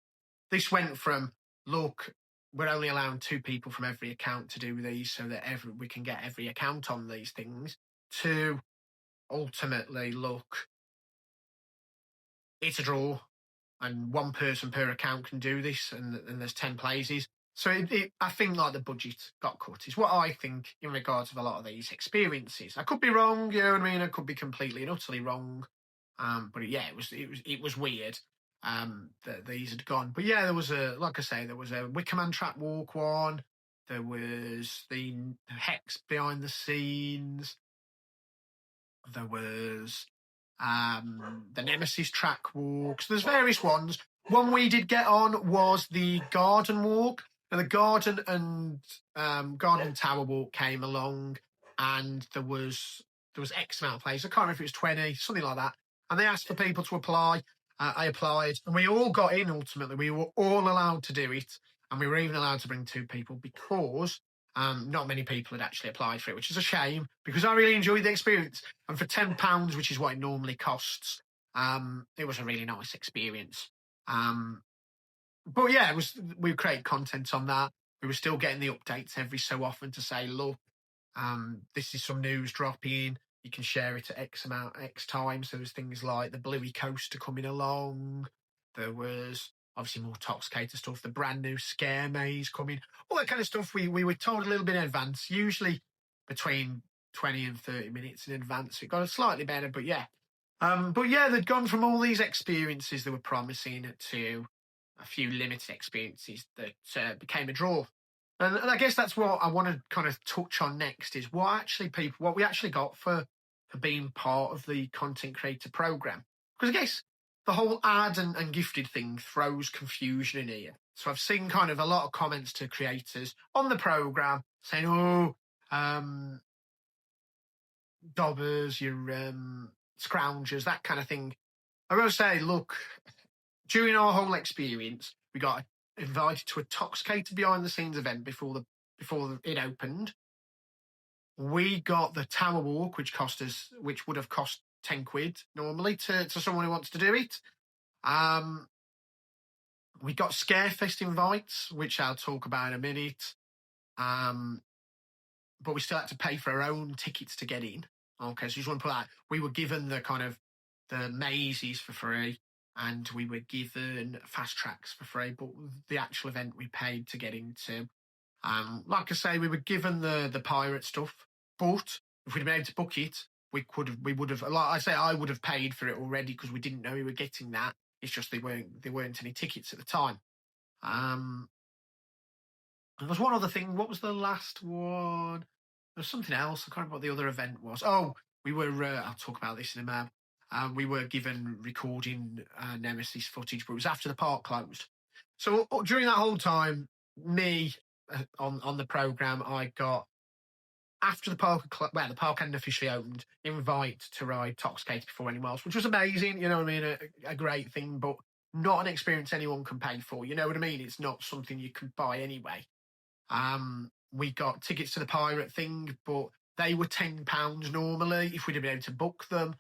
this went from, look, we're only allowing 2 people from every account to do these so that we can get every account on these things, to ultimately, look, it's a draw and 1 person per account can do this, and there's 10 places. So I think like the budget got cut is what I think in regards of a lot of these experiences. I could be wrong, you know what I mean? I could be completely and utterly wrong. But yeah, it was weird that these had gone. But yeah, there was like I say, there was a Wickerman Track Walk one. There was the Hex behind the scenes. There was the Nemesis Track Walk. So there's various ones. One we did get on was the Garden Walk. And the Garden and Garden Tower Walk came along, and there was X amount of players. I can't remember if it was 20, something like that. And they asked for people to apply. I applied, and we all got in ultimately. We were all allowed to do it, and we were even allowed to bring 2 people because not many people had actually applied for it, which is a shame because I really enjoyed the experience. And for £10, which is what it normally costs, it was a really nice experience. But yeah, we create content on that. We were still getting the updates every so often to say, look, this is some news dropping. You can share it at X times. So there's things like the Bluey Coaster coming along. There was obviously more Toxicator stuff, the brand new Scare Maze coming, all that kind of stuff. We were told a little bit in advance, usually between 20 and 30 minutes in advance. It got slightly better, but yeah. They'd gone from all these experiences that were promising to a few limited experiences that became a draw. And I guess that's what I want to kind of touch on next is what we actually got for being part of the content creator program. Because I guess the whole ad and gifted thing throws confusion in here. So I've seen kind of a lot of comments to creators on the program saying, dobbers, your scroungers, that kind of thing. I will say, look, during our whole experience, we got invited to a Toxicator behind the scenes event before it opened. We got the Tower Walk, which would have cost 10 quid normally to someone who wants to do it. We got Scarefest invites, which I'll talk about in a minute. But we still had to pay for our own tickets to get in. Okay, so you just want to put that. We were given the kind of the mazes for free, and we were given fast tracks for free, but the actual event we paid to get into. Like I say, we were given the pirate stuff, but if we'd been able to book it, we would have. Like I say, I would have paid for it already because we didn't know we were getting that. It's just there weren't any tickets at the time. There was one other thing. What was the last one? There was something else. I can't remember what the other event was. Oh, we were. I'll talk about this in a moment. We were given recording Nemesis footage, but it was after the park closed. So during that whole time, me on the program, I got after the park hadn't officially opened, invite to ride Toxicator before anyone else, which was amazing. You know what I mean? A great thing, but not an experience anyone can pay for. You know what I mean? It's not something you can buy anyway. We got tickets to the pirate thing, but they were £10 normally if we'd have been able to book them.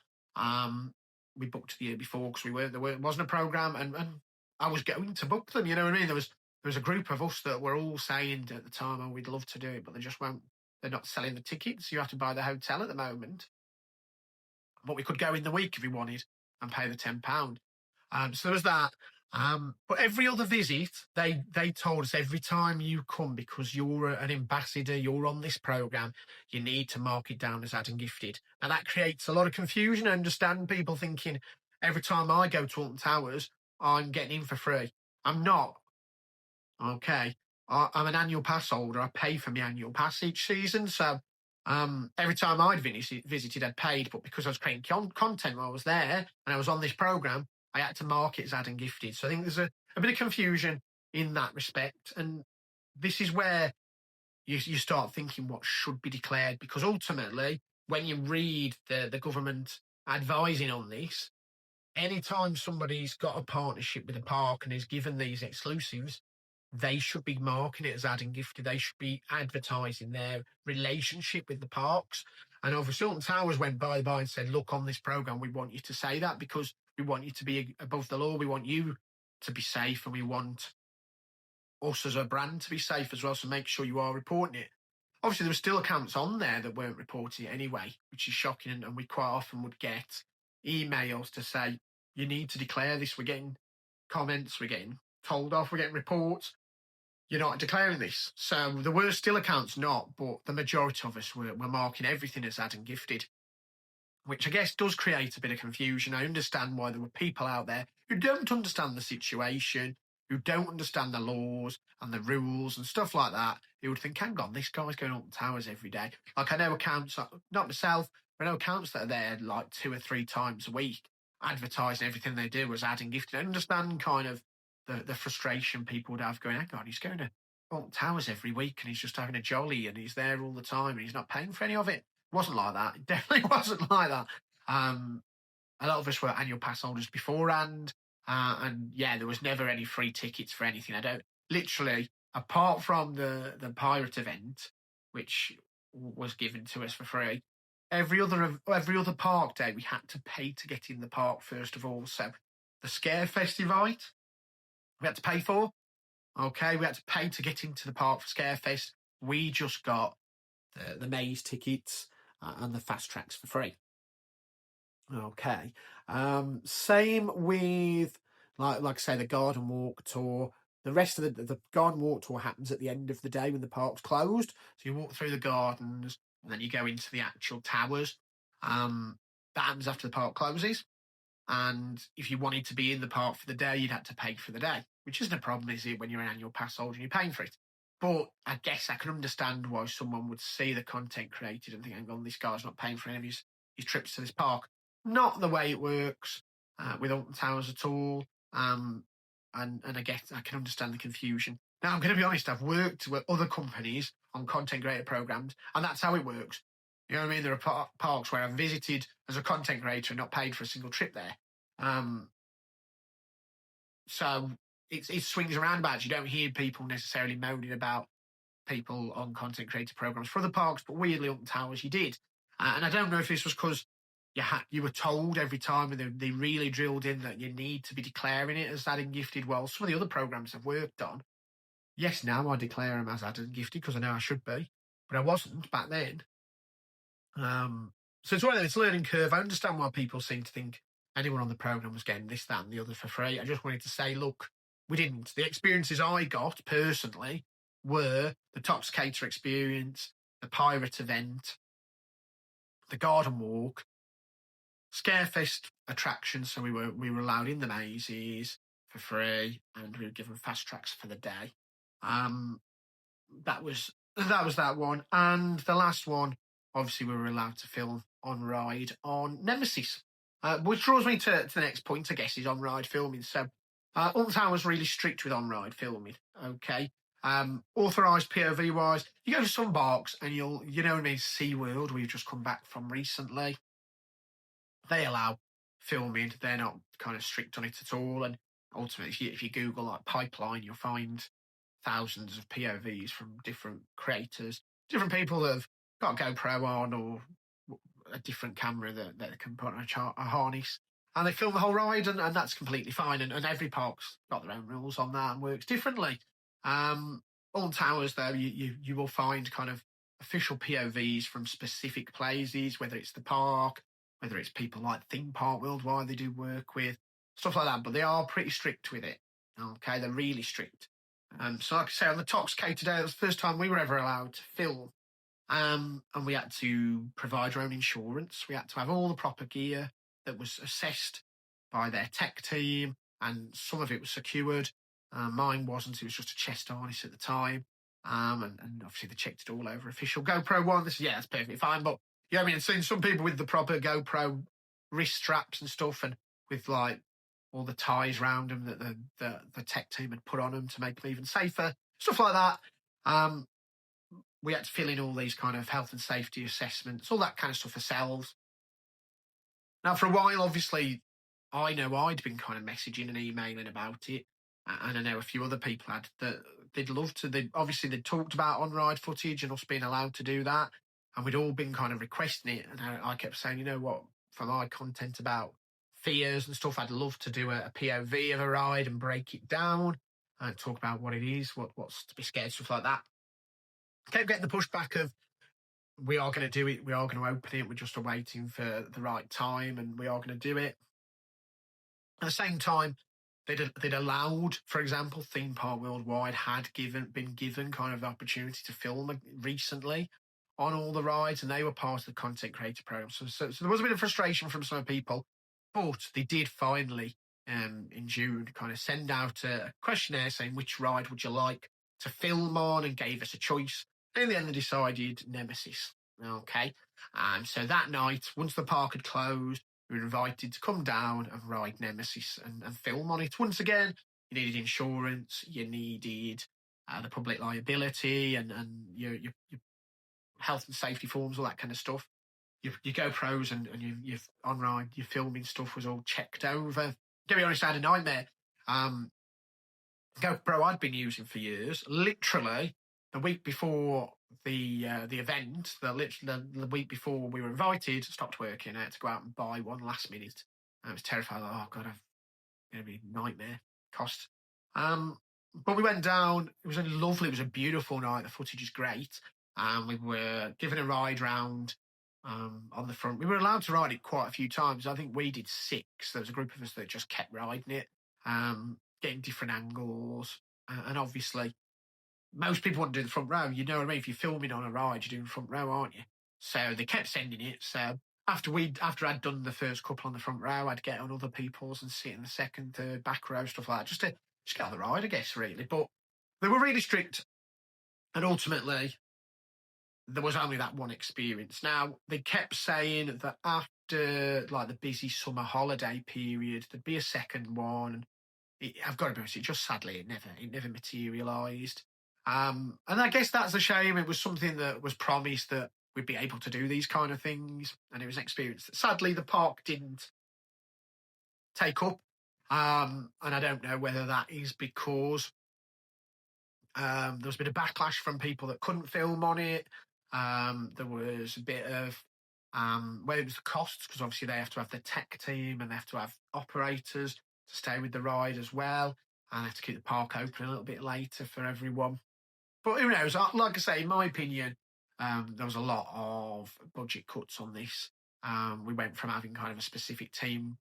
We booked the year before because there wasn't a program, and I was going to book them. You know what I mean? There was a group of us that were all saying at the time, "Oh, we'd love to do it," but they just won't. They're not selling the tickets. You have to buy the hotel at the moment. But we could go in the week if we wanted and pay the £10. So there was that. But every other visit, they told us every time you come, because you're an ambassador, you're on this program, you need to mark it down as Adam Gifted. Now that creates a lot of confusion. I understand people thinking every time I go to Alton Towers, I'm getting in for free. I'm not. Okay. I'm an annual pass holder. I pay for my annual pass each season. So every time I'd visited, I'd paid. But because I was creating content while I was there and I was on this program, I had to mark it as Adam Gifted. So I think there's a bit of confusion in that respect. And this is where you start thinking what should be declared, because ultimately, when you read the government advising on this, anytime somebody's got a partnership with a park and is given these exclusives, they should be marking it as Adam Gifted. They should be advertising their relationship with the parks. And obviously, Alton Towers went by and said, look, on this program, we want you to say that because we want you to be above the law. We want you to be safe, and we want us as a brand to be safe as well. So make sure you are reporting it. Obviously, there were still accounts on there that weren't reporting it anyway, which is shocking. And we quite often would get emails to say, you need to declare this. We're getting comments, we're getting told off, we're getting reports. You're not declaring this. So there were still accounts not, but the majority of us were marking everything as Adam Gifted, which I guess does create a bit of confusion. I understand why there were people out there who don't understand the situation, who don't understand the laws and the rules and stuff like that, who would think, hang on, this guy's going up the towers every day. Like I know accounts, not myself, but I know accounts that are there like 2 or 3 times a week, advertising everything they do as Adam Gifted. I understand kind of the frustration people would have going, hang on, he's going to Alton Towers every week and he's just having a jolly and he's there all the time and he's not paying for any of it. It wasn't like that. It definitely wasn't like that. A lot of us were annual pass holders beforehand. And yeah, there was never any free tickets for anything. Literally, apart from the pirate event, which was given to us for free, every other park day we had to pay to get in the park first of all. So the Scarefest invite, we had to pay for. Okay, we had to pay to get into the park for Scarefest. We just got the maze tickets and the fast tracks for free. Okay. Same with like I say, the garden walk tour. The rest of the garden walk tour happens at the end of the day when the park's closed. So you walk through the gardens and then you go into the actual towers. That happens after the park closes. And if you wanted to be in the park for the day, you'd have to pay for the day, which isn't a problem, is it, when you're an annual pass holder and you're paying for it? But I guess I can understand why someone would see the content created and think, hang on, this guy's not paying for any of his trips to this park. Not the way it works with Alton Towers at all. And I guess I can understand the confusion. Now, I'm going to be honest, I've worked with other companies on content creator programs, and that's how it works. You know what I mean? There are parks where I've visited as a content creator and not paid for a single trip there. So it swings around about. You don't hear people necessarily moaning about people on content creator programs for other parks, but weirdly Alton Towers you did. And I don't know if this was because you were told every time, and they really drilled in that you need to be declaring it as added and gifted. Well, some of the other programs I've worked on, yes, now I declare them as added and gifted because I know I should be, but I wasn't back then. So it's one of those learning curve. I understand why people seem to think anyone on the program was getting this, that, and the other for free. I just wanted to say, look, we didn't. The experiences I got personally were the Toxicator experience, the pirate event, the garden walk, Scarefest attractions. So we were allowed in the mazes for free, and we were given fast tracks for the day. That was that one, and the last one. Obviously, we were allowed to film on ride on Nemesis, which draws me to the next point, I guess, is on ride filming. So, Alton Towers really strict with on ride filming. Okay, authorised POV wise, you go to some parks and you know what I mean. SeaWorld, we've just come back from recently. They allow filming; they're not kind of strict on it at all. And ultimately, if you Google like pipeline, you'll find thousands of POVs from different creators, different people that have got a GoPro on or a different camera that they can put on a harness, and they film the whole ride, and that's completely fine. And every park's got their own rules on that and works differently. On Towers, though, you will find kind of official POVs from specific places, whether it's the park, whether it's people like Theme Park Worldwide they do work with, stuff like that. But they are pretty strict with it. Okay, they're really strict. So like I say, on the Toxicator day, it was the first time we were ever allowed to film. And we had to provide our own insurance. We had to have all the proper gear that was assessed by their tech team, and some of it was secured. Mine wasn't. It was just a chest harness at the time. And obviously they checked it all over official GoPro one. That's perfectly fine. But yeah, I mean, I've seen some people with the proper GoPro wrist straps and stuff, and with like all the ties round them that the tech team had put on them to make them even safer, stuff like that. We had to fill in all these kind of health and safety assessments, all that kind of stuff ourselves. Now, for a while, obviously, I know I'd been kind of messaging and emailing about it, and I know a few other people had that they'd love to. They'd talked about on-ride footage and us being allowed to do that, and we'd all been kind of requesting it. And I kept saying, you know what, for my content about fears and stuff, I'd love to do a POV of a ride and break it down and talk about what it is, what's to be scared, stuff like that. Kept getting the pushback of, we are going to do it, we are going to open it, we're just waiting for the right time, and we are going to do it. At the same time, they'd allowed, for example, Theme Park Worldwide had been given kind of the opportunity to film recently on all the rides, and they were part of the content creator program. So there was a bit of frustration from some people, but they did finally, in June, kind of send out a questionnaire saying which ride would you like to film on, and gave us a choice. In the end, they decided Nemesis. Okay. So that night, once the park had closed, we were invited to come down and ride Nemesis and film on it. Once again, you needed insurance, you needed the public liability and your health and safety forms, all that kind of stuff. Your GoPros and your on-ride, your filming stuff was all checked over. To be honest, I had a nightmare. GoPro I'd been using for years, literally the week before the event, the week before we were invited, stopped working. I had to go out and buy one last minute. I was terrified. Oh God, it's going to be a nightmare cost. But we went down. It was lovely. It was a beautiful night. The footage is great. We were given a ride round on the front. We were allowed to ride it quite a few times. I think we did 6. There was a group of us that just kept riding it. getting different angles, and obviously most people want to do the front row. You know what I mean? If you're filming on a ride, you're doing front row, aren't you? So they kept sending it. So after I'd done the first couple on the front row, I'd get on other people's and sit in the second, third, back row, stuff like that, just get on the ride, I guess, really. But they were really strict, and ultimately there was only that one experience. Now they kept saying that after like the busy summer holiday period, there'd be a second one. I've got to be honest, sadly it never materialised. And I guess that's a shame. It was something that was promised that we'd be able to do these kind of things, and it was an experience that sadly the park didn't take up. And I don't know whether that is because there was a bit of backlash from people that couldn't film on it. There was a bit of whether it was the costs, because obviously they have to have the tech team and they have to have operators to stay with the ride as well, and they have to keep the park open a little bit later for everyone. But who knows? Like I say, in my opinion, there was a lot of budget cuts on this. We went from having kind of a specific team,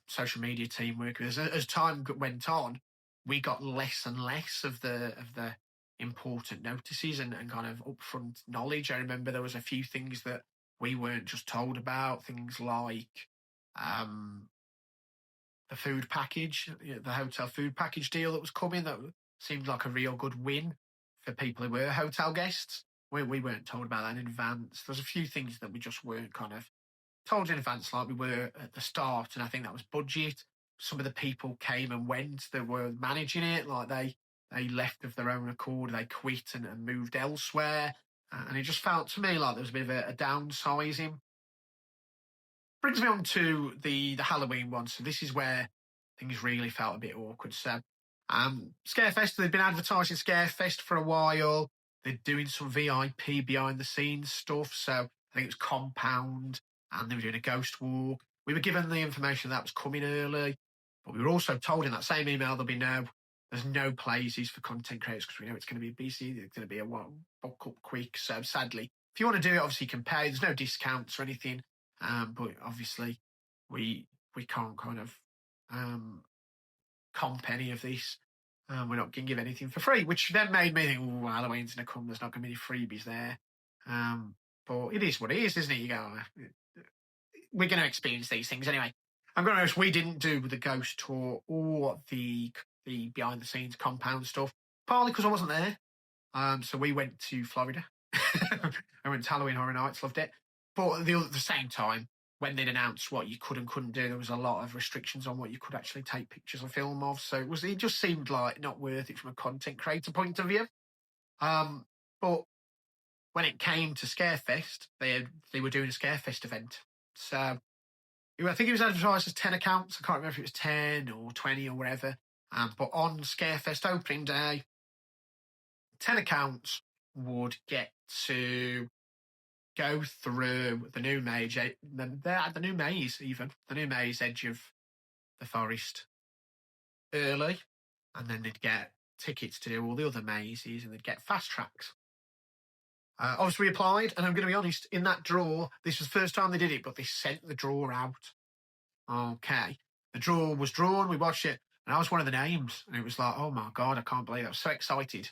social media team working. As time went on, we got less and less of the important notices and kind of upfront knowledge. I remember there was a few things that we weren't just told about, things like the food package, the hotel food package deal that was coming, that seemed like a real good win for people who were hotel guests. We weren't told about that in advance. There's a few things that we just weren't kind of told in advance like we were at the start, and I think that was budget. Some of the people came and went that were managing it, like they left of their own accord, they quit and moved elsewhere, and it just felt to me like there was a bit of a downsizing. Brings me on to the Halloween one. So this is where things really felt a bit awkward. So Scarefest, they've been advertising Scarefest for a while. They're doing some VIP behind the scenes stuff. So I think it was Compound, and they were doing a ghost walk. We were given the information that was coming early, but we were also told in that same email there's no places for content creators because we know it's going to be busy. It's going to be a book up quick. So sadly, if you want to do it, obviously you can pay. There's no discounts or anything. But obviously, we can't kind of comp any of this. We're not going to give anything for free, which then made me think, oh, Halloween's going to come. There's not going to be any freebies there. But it is what it is, isn't it? You go, we're going to experience these things anyway. I'm going to honest, we didn't do the ghost tour or the behind the scenes Compound stuff, partly because I wasn't there. So we went to Florida. I went to Halloween Horror Nights, loved it. But at the same time, when they'd announced what you could and couldn't do, there was a lot of restrictions on what you could actually take pictures or film of. So it just seemed like not worth it from a content creator point of view. But when it came to Scarefest, they were doing a Scarefest event. So I think it was advertised as 10 accounts. I can't remember if it was 10 or 20 or whatever. But on Scarefest opening day, 10 accounts would get to go through the new maze, the new maze edge of the forest early, and then they'd get tickets to do all the other mazes, and they'd get fast tracks. Obviously, we applied, and I'm going to be honest, in that draw, this was the first time they did it, but they sent the draw out. Okay. The draw was drawn, we watched it, and I was one of the names, and it was like, oh my God, I can't believe it. I was so excited.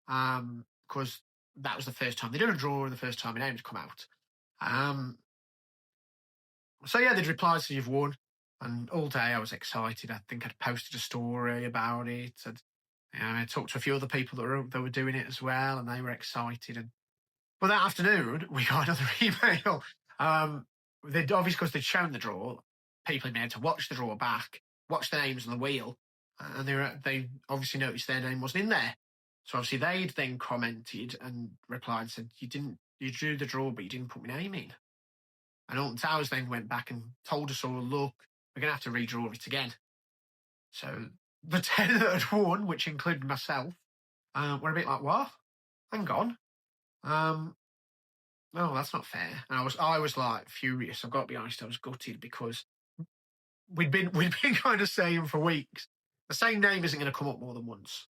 Because that was the first time they did a draw and the first time my name had come out. So yeah, they'd replied, so you've won. And all day I was excited. I think I'd posted a story about it. I talked to a few other people that were doing it as well, and they were excited. But that afternoon, we got another email. They'd obviously, because they'd shown the draw, people had been able to watch the draw back, watch the names on the wheel, and they obviously noticed their name wasn't in there. So obviously they'd then commented and replied and said, you drew the draw, but you didn't put my name in. And Alton Towers then went back and told us all, look, we're going to have to redraw it again. So the 10 that had won, which included myself, were a bit like, what? Hang on. No, that's not fair. And I was like furious. I've got to be honest, I was gutted because we'd been kind of saying for weeks, the same name isn't going to come up more than once.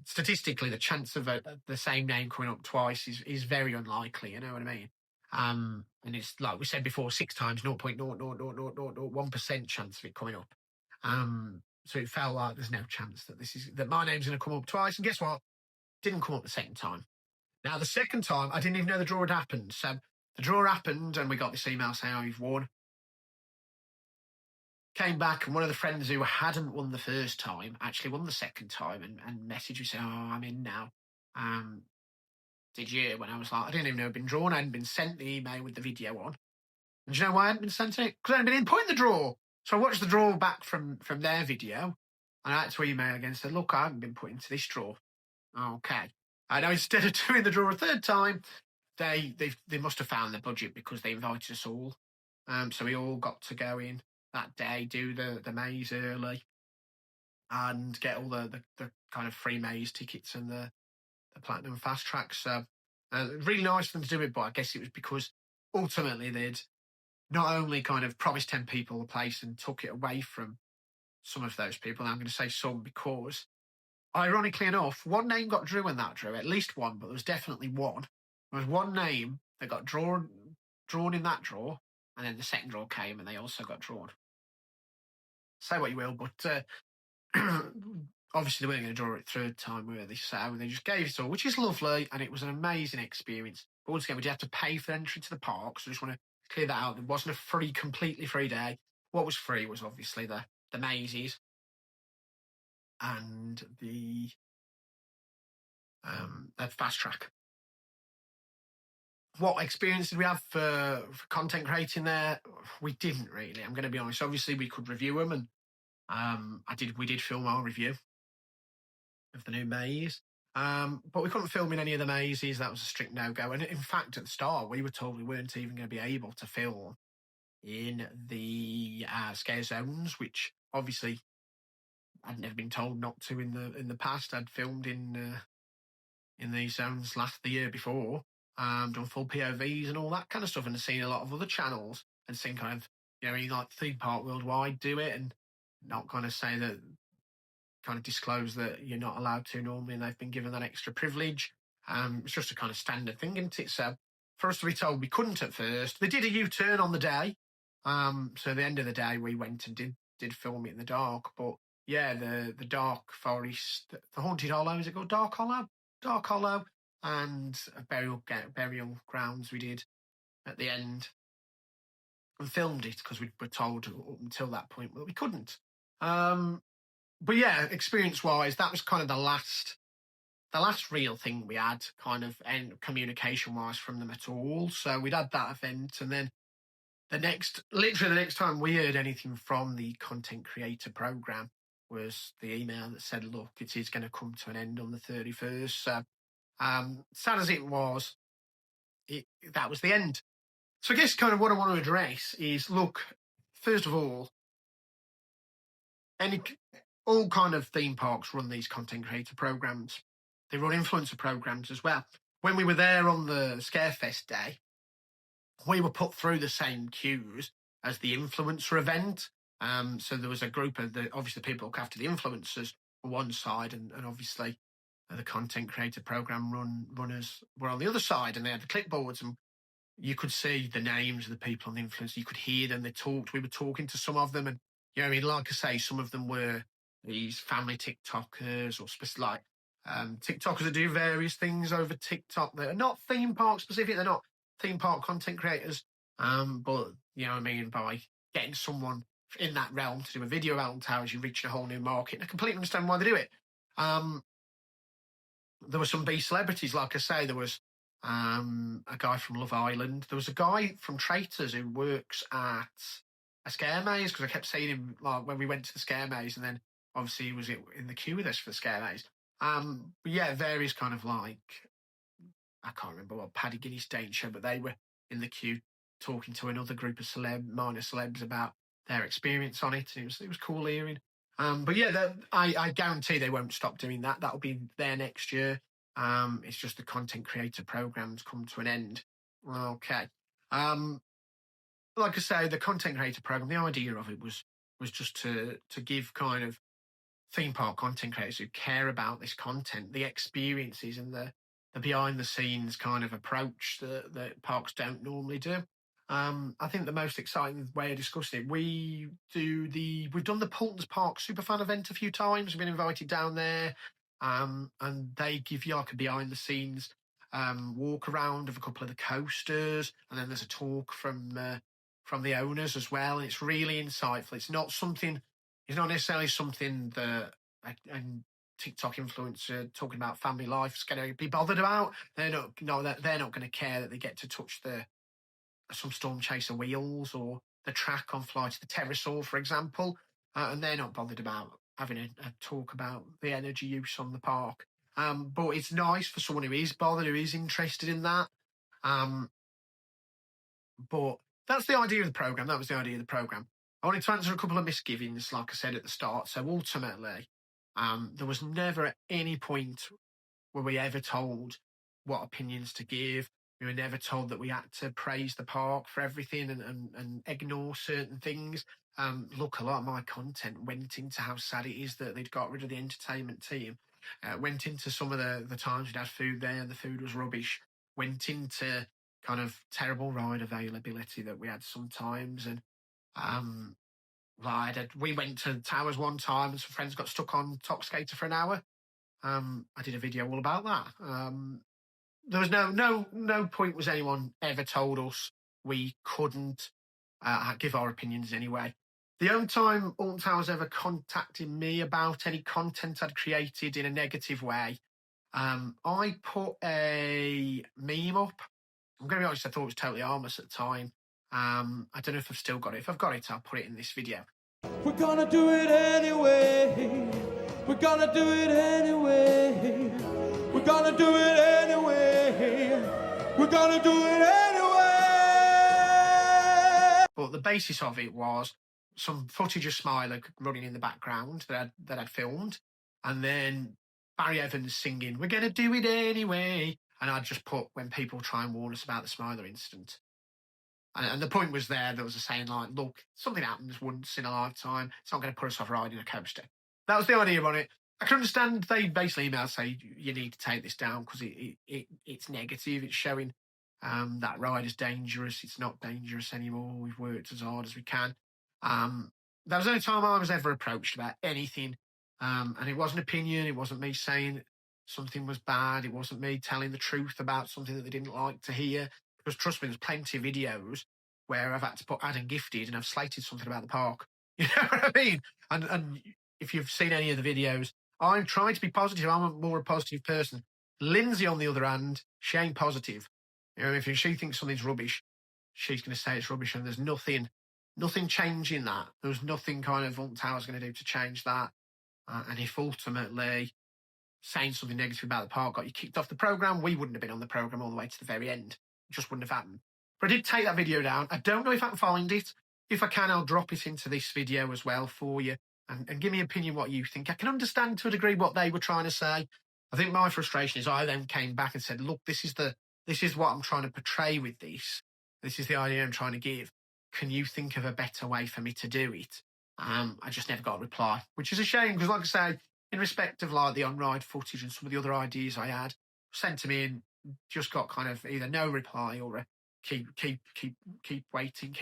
Statistically, the chance of the same name coming up twice is very unlikely. You know what I mean? And it's like we said before, 6 times 0.00001% chance of it coming up. So it felt like there's no chance that my name's going to come up twice. And guess what? Didn't come up the second time. Now, the second time, I didn't even know the draw had happened. So the draw happened, and we got this email saying, "Oh, you've won." Came back, and one of the friends who hadn't won the first time actually won the second time, and messaged me saying, "Oh, I'm in now. Did you?" When I was like, I didn't even know it had been drawn. I hadn't been sent the email with the video on. And do you know why I hadn't been sent it? Because I hadn't been input in the draw. So I watched the draw back from their video, and I had to email again and said, "Look, I haven't been put into this draw." Okay. I know instead of doing the draw a third time, they must have found the budget because they invited us all. So we all got to go in that day, do the maze early, and get all the kind of free maze tickets and the platinum fast tracks. So really nice for them to do it, but I guess it was because ultimately they'd not only kind of promised 10 people a place and took it away from some of those people. And I'm going to say some because, ironically enough, one name got drew in that draw, at least one, but there was definitely one. There was one name that got drawn in that draw, and then the second draw came and they also got drawn. Say what you will, but obviously they weren't going to draw it third time, were they? So they just gave it all, which is lovely, and it was an amazing experience. But once again, we did have to pay for entry to the park, so I just want to clear that out. It wasn't a completely free day. What was free was obviously the mazes and the fast track. What experience did we have for content creating there? We didn't really. I'm going to be honest. Obviously, we could review them, and we did film our review of the new maze. But we couldn't film in any of the mazes. That was a strict no-go. And in fact, at the start, we were told we weren't even going to be able to film in the scare zones, which obviously I'd never been told not to in the past. I'd filmed in these zones the year before, done full POVs and all that kind of stuff, and seen a lot of other channels and seen kind of, like Theme Park Worldwide do it, and not kind of say that, kind of disclose that you're not allowed to normally, and they've been given that extra privilege. It's just a kind of standard thing, isn't it? So for us to be told we couldn't at first, they did a U-turn on the day. So at the end of the day, we went and did film it in the dark. But yeah, the dark forest, the haunted hollow, is it called Dark Hollow? Dark Hollow, and a burial grounds we did at the end, and filmed it because we were told up until that point that we couldn't. But yeah, experience-wise, that was kind of the last real thing we had, kind of, and communication-wise from them at all. So we'd had that event, and then literally the next time we heard anything from the content creator program was the email that said, "Look, it is going to come to an end on the 31st." So sad as it was, that was the end. So I guess kind of what I want to address is, look, first of all, all kind of theme parks run these content creator programs. They run influencer programs as well. When we were there on the Scarefest day, we were put through the same queues as the influencer event. So there was a group of obviously the people who look after the influencers on one side, and obviously the content creator program runners were on the other side, and they had the clipboards, and you could see the names of the people on the influencer. You could hear them. They talked. We were talking to some of them, and like I say, some of them were these family TikTokers or TikTokers that do various things over TikTok that are not theme park specific. They're not theme park content creators, but by getting someone in that realm to do a video about towers, you reach a whole new market, and I completely understand why they do it. There were some B celebrities, like I say. There was a guy from Love Island. There was a guy from Traitors who works at a scare maze, because I kept seeing him when we went to the scare maze, and then obviously he was in the queue with us for the scare maze. But yeah, various kind of I can't remember what Paddy Guinness Dane show, but they were in the queue talking to another group of minor celebs about their experience on it, and it was cool hearing. But yeah, I guarantee they won't stop doing that. That'll be there next year. It's just the content creator programs come to an end. Okay. Like I say, the content creator program, the idea of it was just to give kind of theme park content creators who care about this content the experiences and the behind the scenes kind of approach that parks don't normally do. I think the most exciting way of discussing it, we've done the Poultons Park Superfan event a few times. We've been invited down there, and they give you like a behind the scenes walk around of a couple of the coasters, and then there's a talk from the owners as well. And it's really insightful. It's not necessarily something that a TikTok influencer talking about family life is going to be bothered about. They're not, no, they're not going to care that they get to touch some Storm Chaser wheels or the track on Flight to the Pterosaur, for example, and they're not bothered about having a talk about the energy use on the park. But it's nice for someone who is bothered, who is interested in that. But that's the idea of the program. That was the idea of the program. I wanted to answer a couple of misgivings, like I said at the start. So ultimately, there was never at any point were we ever told what opinions to give. We were never told that we had to praise the park for everything and ignore certain things. Look, a lot of my content went into how sad it is that they'd got rid of the entertainment team. Went into some of the times we'd had food there and the food was rubbish. Went into kind of terrible ride availability that we had sometimes. And we went to Towers one time and some friends got stuck on Top Skater for an hour. I did a video all about that. There was no point was anyone ever told us we couldn't give our opinions anyway. The only time Alton Towers ever contacted me about any content I'd created in a negative way, I put a meme up. I'm going to be honest, I thought it was totally harmless at the time. I don't know if I've still got it. If I've got it, I'll put it in this video. We're gonna do it anyway. We're gonna do it anyway. We're gonna do it anyway. We're gonna do it anyway. But the basis of it was some footage of Smiler running in the background that I'd filmed, and then Barry Evans singing, "We're gonna do it anyway." And I'd just put, when people try and warn us about the Smiler incident. And the point was there was a saying like, look, something happens once in a lifetime. It's not going to put us off riding a coaster. That was the idea on it. I can understand they basically emailed say you need to take this down because it's negative. It's showing that ride is dangerous. It's not dangerous anymore. We've worked as hard as we can. That was the only time I was ever approached about anything. And it wasn't opinion. It wasn't me saying something was bad. It wasn't me telling the truth about something that they didn't like to hear. Because trust me, there's plenty of videos where I've had to put add and gifted and I've slated something about the park. You know what I mean? And if you've seen any of the videos, I'm trying to be positive. I'm more a positive person. Lindsay, on the other hand, she ain't positive. You know, if she thinks something's rubbish, she's going to say it's rubbish, and there's nothing changing that. There's nothing kind of Alton Towers going to do to change that. And if ultimately saying something negative about the park got you kicked off the programme, we wouldn't have been on the programme all the way to the very end. It just wouldn't have happened. But I did take that video down. I don't know if I can find it. If I can, I'll drop it into this video as well for you and give me an opinion what you think. I can understand to a degree what they were trying to say. I think my frustration is I then came back and said, look, this is what I'm trying to portray with this. This is the idea I'm trying to give. Can you think of a better way for me to do it? I just never got a reply, which is a shame because, like I say, in respect of like the on-ride footage and some of the other ideas I had sent to me and just got kind of either no reply or a keep waiting,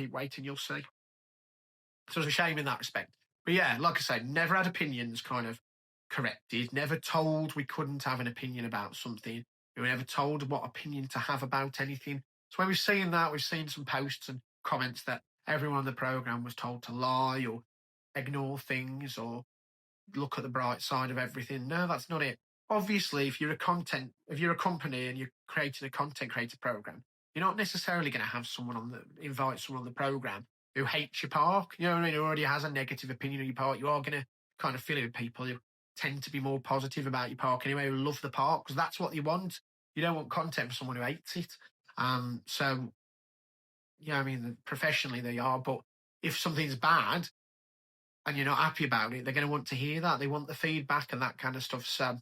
you'll see. So it's a shame in that respect. But yeah, like I say, never had opinions kind of corrected, never told we couldn't have an opinion about something. We were never told what opinion to have about anything. So when we've seen that, we've seen some posts and comments that everyone on the programme was told to lie or ignore things or look at the bright side of everything. No, that's not it. Obviously, if you're a company and you're creating a content creator program, you're not necessarily going to have invite someone on the program who hates your park. You know what I mean? Who already has a negative opinion of your park. You are going to kind of fill it with people who tend to be more positive about your park anyway, who love the park because that's what you want. You don't want content for someone who hates it. So, yeah, I mean, professionally they are, but if something's bad and you're not happy about it, they're going to want to hear that. They want the feedback and that kind of stuff. So,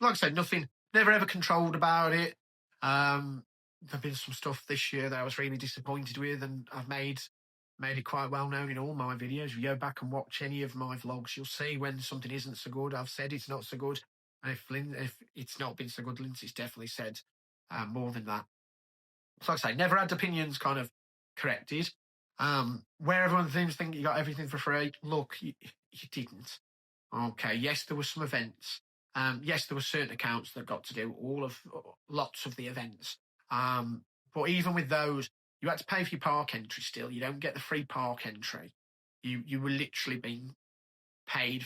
like I said, nothing, never ever controlled about it. There've been some stuff this year that I was really disappointed with, and I've made it quite well known in all my videos. If you go back and watch any of my vlogs, you'll see when something isn't so good. I've said it's not so good. And if it's not been so good, Lindsay's definitely said more than that. So like I say, never had opinions kind of corrected. Where everyone seems to think you got everything for free, look, you didn't. Okay, yes, there were some events. Yes, there were certain accounts that got to do lots of the events. But even with those, you had to pay for your park entry still. You don't get the free park entry. You were literally being paid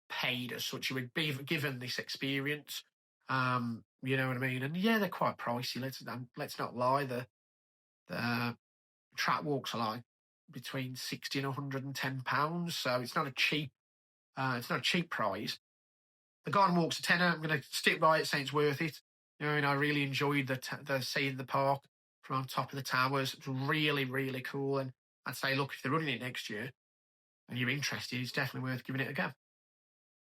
paid as such. You would be given this experience. You know what I mean? And yeah, they're quite pricey. Let's not lie. The track walks are like between £60 and £110, so it's not a cheap prize. The garden walk's a tenner. I'm going to stick by it, saying it's worth it. You know, and I really enjoyed the seeing the park from on top of the towers. It's really, really cool. And I'd say, look, if they're running it next year and you're interested, it's definitely worth giving it a go.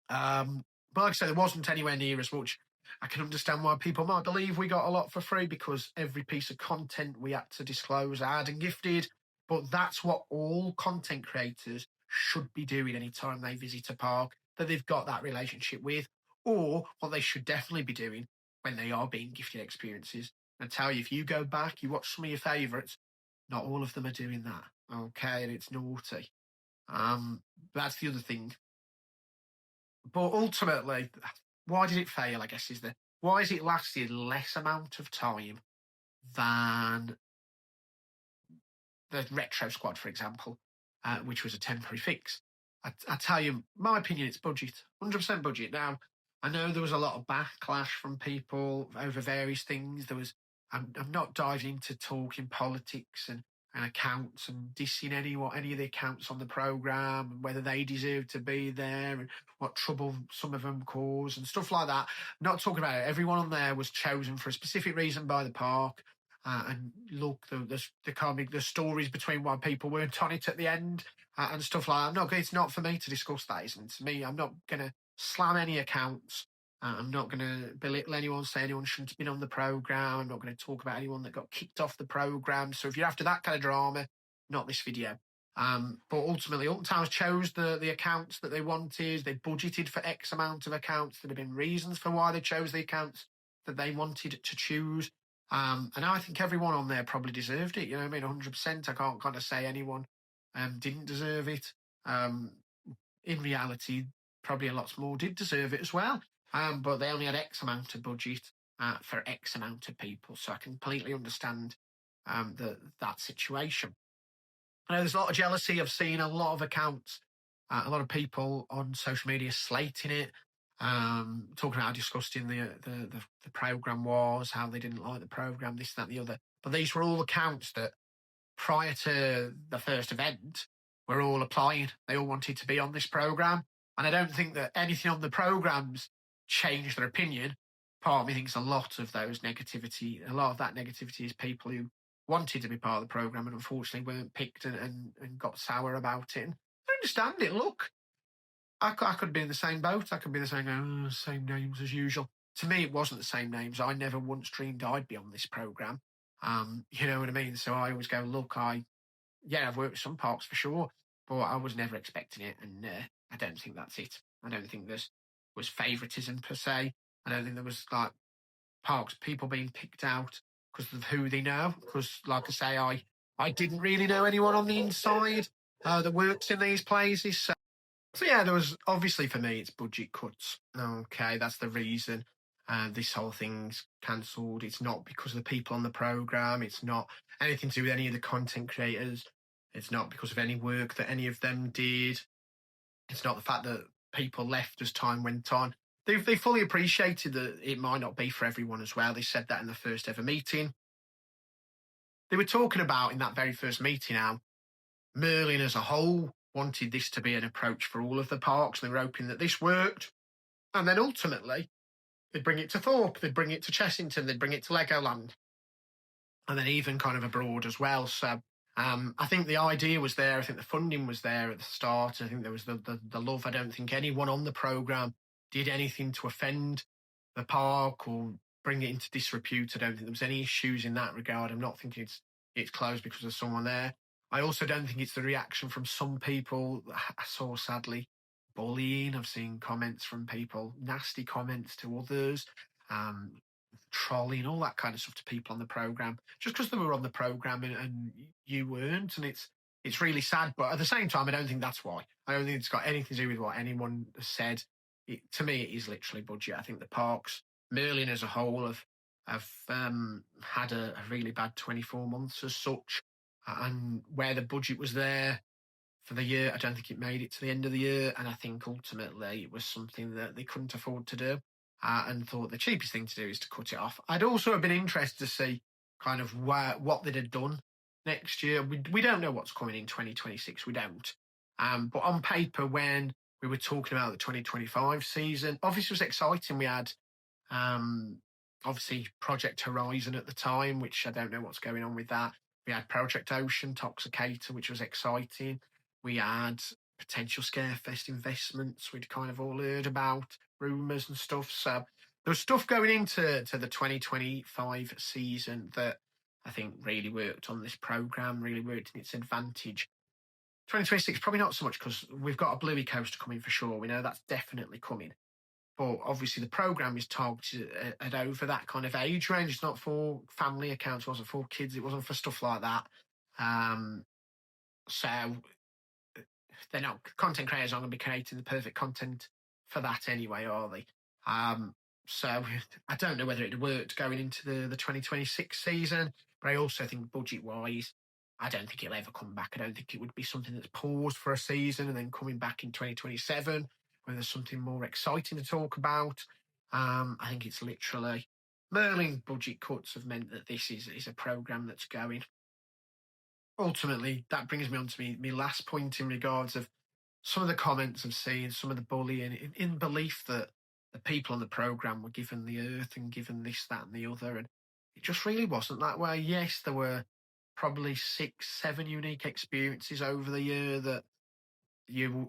But like I said, there wasn't anywhere near as much. I can understand why people might believe we got a lot for free, because every piece of content we had to disclose ad and gifted. But that's what all content creators should be doing anytime they visit a park that they've got that relationship with, or what they should definitely be doing when they are being gifted experiences. I tell you, if you go back, you watch some of your favourites, not all of them are doing that. Okay, and it's naughty. That's the other thing. But ultimately, why did it fail, I guess, why has it lasted less amount of time than the Retro Squad, for example, which was a temporary fix? I tell you, my opinion, it's budget, 100% budget. Now, I know there was a lot of backlash from people over various things. I'm not diving into talking politics and accounts and dissing any of the accounts on the programme and whether they deserve to be there and what trouble some of them cause and stuff like that. I'm not talking about it. Everyone on there was chosen for a specific reason by the park. And look, the stories between why people weren't on it at the end and stuff like that. It's not for me to discuss that, isn't it? Me, I'm not going to slam any accounts. I'm not going to belittle anyone, say anyone shouldn't have been on the programme. I'm not going to talk about anyone that got kicked off the programme. So if you're after that kind of drama, not this video. But ultimately, Alton Towers chose the accounts that they wanted. They budgeted for X amount of accounts. There have been reasons for why they chose the accounts that they wanted to choose. And I think everyone on there probably deserved it. You know what I mean? 100%. I can't kind of say anyone didn't deserve it. In reality, probably a lot more did deserve it as well. But they only had X amount of budget for X amount of people. So I completely understand that situation. I know there's a lot of jealousy. I've seen a lot of accounts, a lot of people on social media slating it, talking about how disgusting the programme was, how they didn't like the programme, this, that, and the other. But these were all accounts that prior to the first event were all applying. They all wanted to be on this programme. And I don't think that anything on the programmes changed their opinion. Part of me thinks a lot of that negativity is people who wanted to be part of the programme and unfortunately weren't picked and got sour about it. And I understand it. Look, I could be in the same boat. I could be the same names as usual. To me, it wasn't the same names. I never once dreamed I'd be on this programme. You know what I mean? So I always go, look, I've worked with some parks for sure, but I was never expecting it. And I don't think that's it. I don't think there was favouritism per se. I don't think there was people being picked out because of who they know. Because, like I say, I didn't really know anyone on the inside that works in these places. So yeah, there was, obviously for me, it's budget cuts. Okay, that's the reason this whole thing's cancelled. It's not because of the people on the programme. It's not anything to do with any of the content creators. It's not because of any work that any of them did. It's not the fact that people left as time went on. They fully appreciated that it might not be for everyone as well. They said that in the first ever meeting. They were talking about in that very first meeting how Merlin as a whole wanted this to be an approach for all of the parks. They were hoping that this worked. And then ultimately, they'd bring it to Thorpe, they'd bring it to Chessington, they'd bring it to Legoland. And then even kind of abroad as well. So I think the idea was there. I think the funding was there at the start. I think there was the love. I don't think anyone on the programme did anything to offend the park or bring it into disrepute. I don't think there was any issues in that regard. I'm not thinking it's closed because there's someone there. I also don't think it's the reaction from some people. I saw, sadly, bullying. I've seen comments from people, nasty comments to others. trolley and all that kind of stuff to people on the program, just because they were on the program and you weren't, and it's really sad. But at the same time, I don't think that's why. I don't think it's got anything to do with what anyone has said. To me, it is literally budget. I think the parks, Merlin as a whole, have had a really bad 24 months as such, and where the budget was there for the year, I don't think it made it to the end of the year, and I think ultimately it was something that they couldn't afford to do, and thought the cheapest thing to do is to cut it off. I'd also have been interested to see kind of what they'd have done next year. We don't know what's coming in 2026. We don't. But on paper, when we were talking about the 2025 season, obviously it was exciting. We had um, obviously Project Horizon at the time, which I don't know what's going on with that. We had Project Ocean, Toxicator, which was exciting. We had potential Scarefest investments we'd kind of all heard about, rumours and stuff. So there was stuff going into the 2025 season that I think really worked on this programme, really worked in its advantage. 2026, probably not so much because we've got a Bluey Coaster coming for sure. We know that's definitely coming. But obviously the programme is targeted at over that kind of age range. It's not for family accounts, it wasn't for kids, it wasn't for stuff like that. So they're not, content creators aren't going to be creating the perfect content for that anyway, are they? So I don't know whether it worked going into the 2026 season, but I also think budget-wise, I don't think it'll ever come back. I don't think it would be something that's paused for a season and then coming back in 2027 when there's something more exciting to talk about. I think it's literally Merlin budget cuts have meant that this is a programme that's going. Ultimately, that brings me on to my last point in regards of some of the comments I've seen, some of the bullying, in belief that the people on the programme were given the earth and given this, that, and the other. And it just really wasn't that way. Yes, there were probably 6, 7 unique experiences over the year that you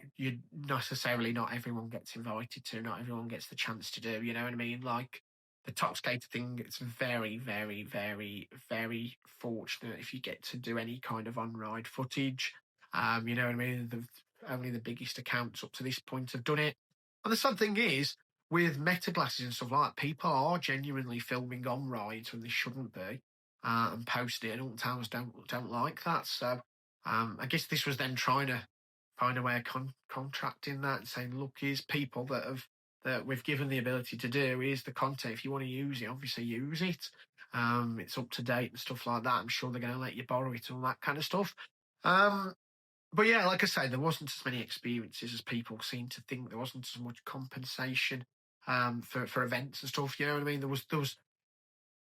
necessarily, not everyone gets invited to, not everyone gets the chance to do, you know what I mean? Like the top skater thing, it's very, very, very, very fortunate if you get to do any kind of on-ride footage. You know what I mean? Only the biggest accounts up to this point have done it. And the sad thing is, with meta glasses and stuff like that, people are genuinely filming on rides when they shouldn't be, and posting it, and Alton Towers don't like that. So I guess this was then trying to find a way of contracting that and saying, look, here's people that we've given the ability to do. Here's the content. If you want to use it, obviously use it. It's up to date and stuff like that. I'm sure they're going to let you borrow it and all that kind of stuff. But yeah, like I say, there wasn't as many experiences as people seem to think. There wasn't as much compensation for events and stuff. You know what I mean? There was,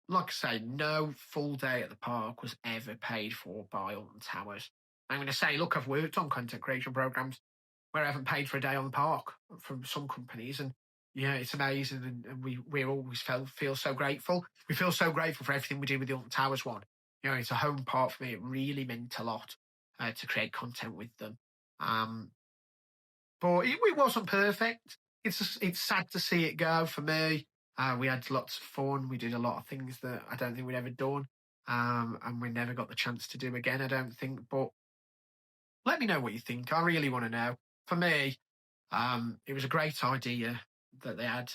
like I say, no full day at the park was ever paid for by Alton Towers. I'm going to say, look, I've worked on content creation programs where I haven't paid for a day on the park from some companies, and yeah, it's amazing, and we always feel so grateful. We feel so grateful for everything we do with the Alton Towers one. You know, it's a home park for me. It really meant a lot to create content with them. But it wasn't perfect. It's sad to see it go for me. We had lots of fun. We did a lot of things that I don't think we'd ever done, and we never got the chance to do again, I don't think. But let me know what you think. I really want to know. For me, it was a great idea that they had.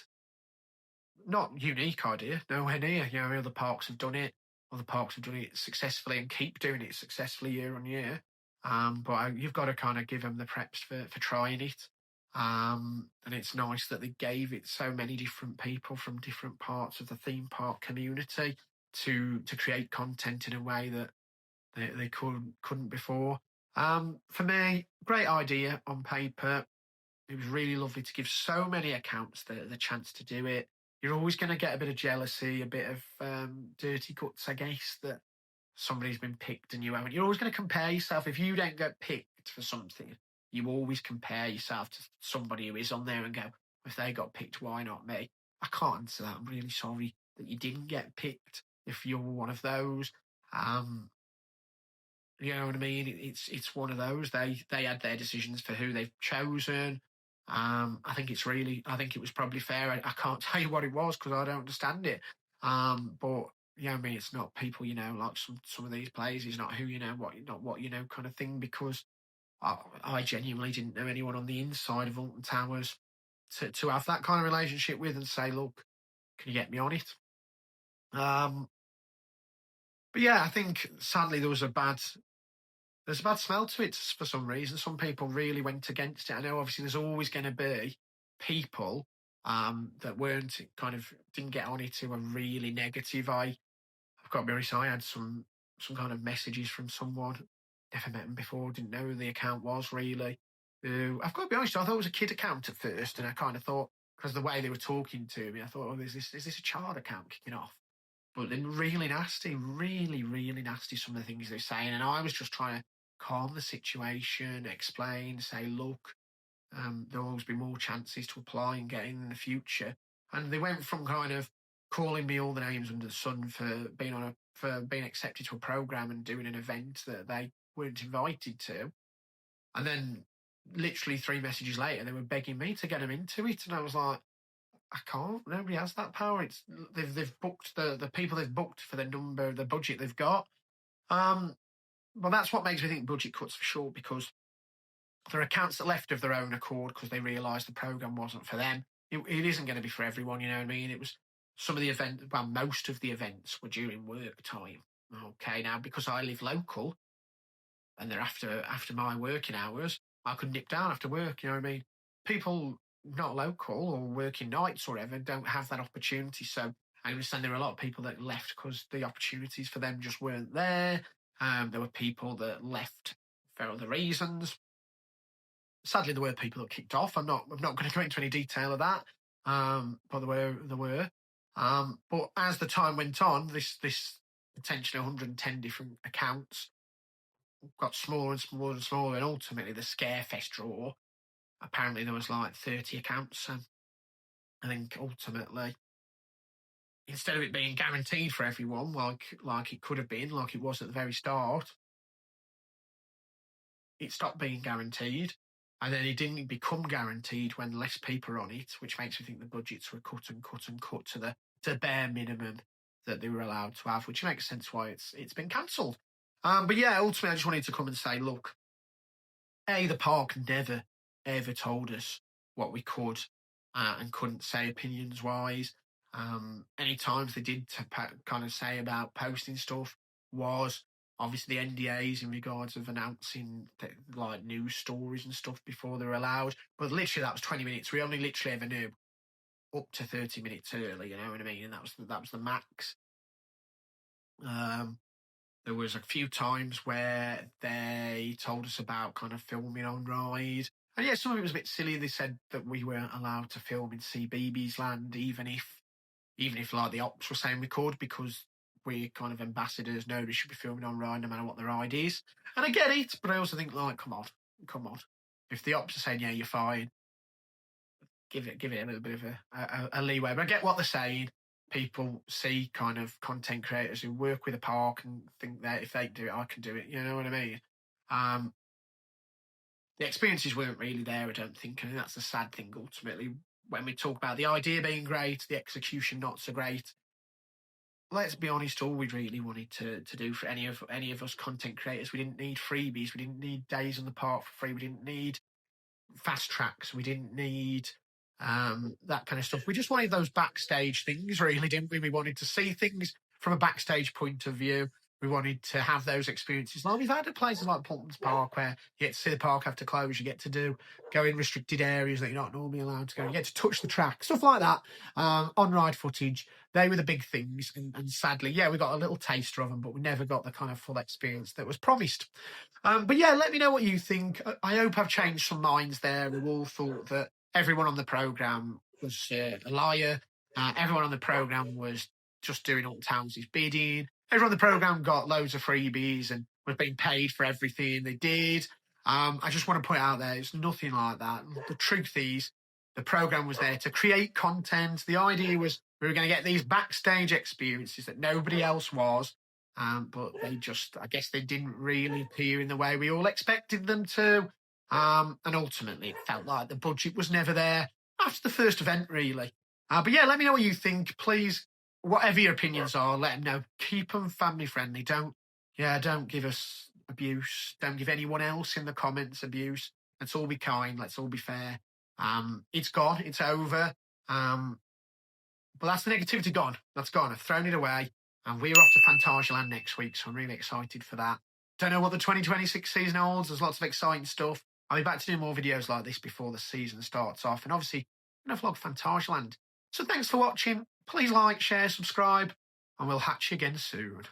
Not unique idea, nowhere near. You know, other parks have done it. Other parks have done it successfully and keep doing it successfully year on year. But you've got to kind of give them the preps for trying it. And it's nice that they gave it so many different people from different parts of the theme park community to create content in a way that they couldn't before. For me, great idea on paper. It was really lovely to give so many accounts the chance to do it. You're always going to get a bit of jealousy, a bit of dirty guts, I guess, that somebody's been picked and you haven't. You're always going to compare yourself. If you don't get picked for something, you always compare yourself to somebody who is on there and go, if they got picked, why not me? I can't answer that. I'm really sorry that you didn't get picked if you're one of those. You know what I mean? It's one of those. They had their decisions for who they've chosen. I think it was probably fair. I can't tell you what it was because I don't understand it. But you know what I mean? It's not people, you know, like some of these players. It's not who you know, what you know kind of thing. Because I genuinely didn't know anyone on the inside of Alton Towers to have that kind of relationship with and say, look, can you get me on it? Um, but yeah, I think sadly there's a bad smell to it for some reason. Some people really went against it. I know obviously there's always going to be people that weren't kind of didn't get on it to a really negative. I've got to be honest, I had some kind of messages from someone, never met them before, didn't know who the account was really. I've got to be honest, I thought it was a kid account at first, and I kind of thought, because the way they were talking to me, I thought, oh, is this a child account kicking off? But then really nasty, really, really nasty, some of the things they're saying. And I was just trying to calm the situation, explain, say, look, there'll always be more chances to apply and get in the future. And they went from kind of calling me all the names under the sun for being accepted to a program and doing an event that they weren't invited to, and then literally 3 messages later they were begging me to get them into it, and I was like, I can't. Nobody has that power. It's they've booked the people they've booked for the budget they've got. Well, that's what makes me think budget cuts for sure, because there are accounts that left of their own accord because they realised the program wasn't for them. It isn't going to be for everyone, you know what I mean? It was some of the events, well, most of the events were during work time. Okay, now because I live local and they're after my working hours, I could nip down after work, you know what I mean? People not local or working nights or whatever don't have that opportunity. So I understand there were a lot of people that left because the opportunities for them just weren't there. There were people that left for other reasons. Sadly, there were people that kicked off. I'm not going to go into any detail of that. But there were. But as the time went on, this potentially 110 different accounts got smaller and smaller and smaller, and ultimately the Scarefest draw, apparently there was like 30 accounts. I think ultimately, instead of it being guaranteed for everyone, like it could have been, like it was at the very start, it stopped being guaranteed. And then it didn't become guaranteed when less people are on it, which makes me think the budgets were cut and cut and cut to the bare minimum that they were allowed to have, which makes sense why it's been cancelled. But yeah, ultimately, I just wanted to come and say, look, the park never ever told us what we could and couldn't say opinions wise. Any times they did kind of say about posting stuff was obviously the NDAs in regards of announcing like news stories and stuff before they were allowed. But literally that was 20 minutes. We only literally ever knew up to 30 minutes early, you know what I mean? And that was the max. There was a few times where they told us about kind of filming on ride. And yeah, some of it was a bit silly. They said that we weren't allowed to film in CBeebies Land, even if like the ops were saying we could, because we're kind of ambassadors. Nobody should be filming on ride, no matter what the ride is. And I get it, but I also think, like, come on. If the ops are saying, yeah, you're fine, give it a little bit of a leeway. But I get what they're saying. People see kind of content creators who work with a park and think that if they do it, I can do it. You know what I mean? The experiences weren't really there, I don't think. And that's the sad thing, ultimately. When we talk about the idea being great, the execution not so great, let's be honest, all we really wanted to do for any of us content creators, we didn't need freebies, we didn't need days on the park for free, we didn't need fast tracks, we didn't need that kind of stuff. We just wanted those backstage things, really, didn't we? We wanted to see things from a backstage point of view. We wanted to have those experiences. Like we've had at places like Pulton's Park, where you get to see the park after close, you get to go in restricted areas that you're not normally allowed to go. You get to touch the track, stuff like that. On-ride footage, they were the big things. And sadly, yeah, we got a little taster of them, but we never got the kind of full experience that was promised. But yeah, let me know what you think. I hope I've changed some minds there. We all thought that everyone on the programme was a liar. Everyone on the programme was just doing all Townsend's bidding. Everyone on the programme got loads of freebies and was being paid for everything they did. I just want to point out there, it's nothing like that. The truth is, the programme was there to create content. The idea was we were going to get these backstage experiences that nobody else was. But I guess they didn't really appear in the way we all expected them to. And ultimately, it felt like the budget was never there after the first event, really. But yeah, let me know what you think. Please, whatever your opinions are, let them know. Keep them family friendly. Don't give us abuse. Don't give anyone else in the comments abuse. Let's all be kind. Let's all be fair. It's gone. It's over. But that's the negativity gone. That's gone. I've thrown it away. And we're off to Fantasia next week, so I'm really excited for that. Don't know what the 2026 season holds. There's lots of exciting stuff. I'll be back to do more videos like this before the season starts off. And obviously, I'm going to vlog Fantasia. So thanks for watching. Please like, share, subscribe, and we'll hatch you again soon.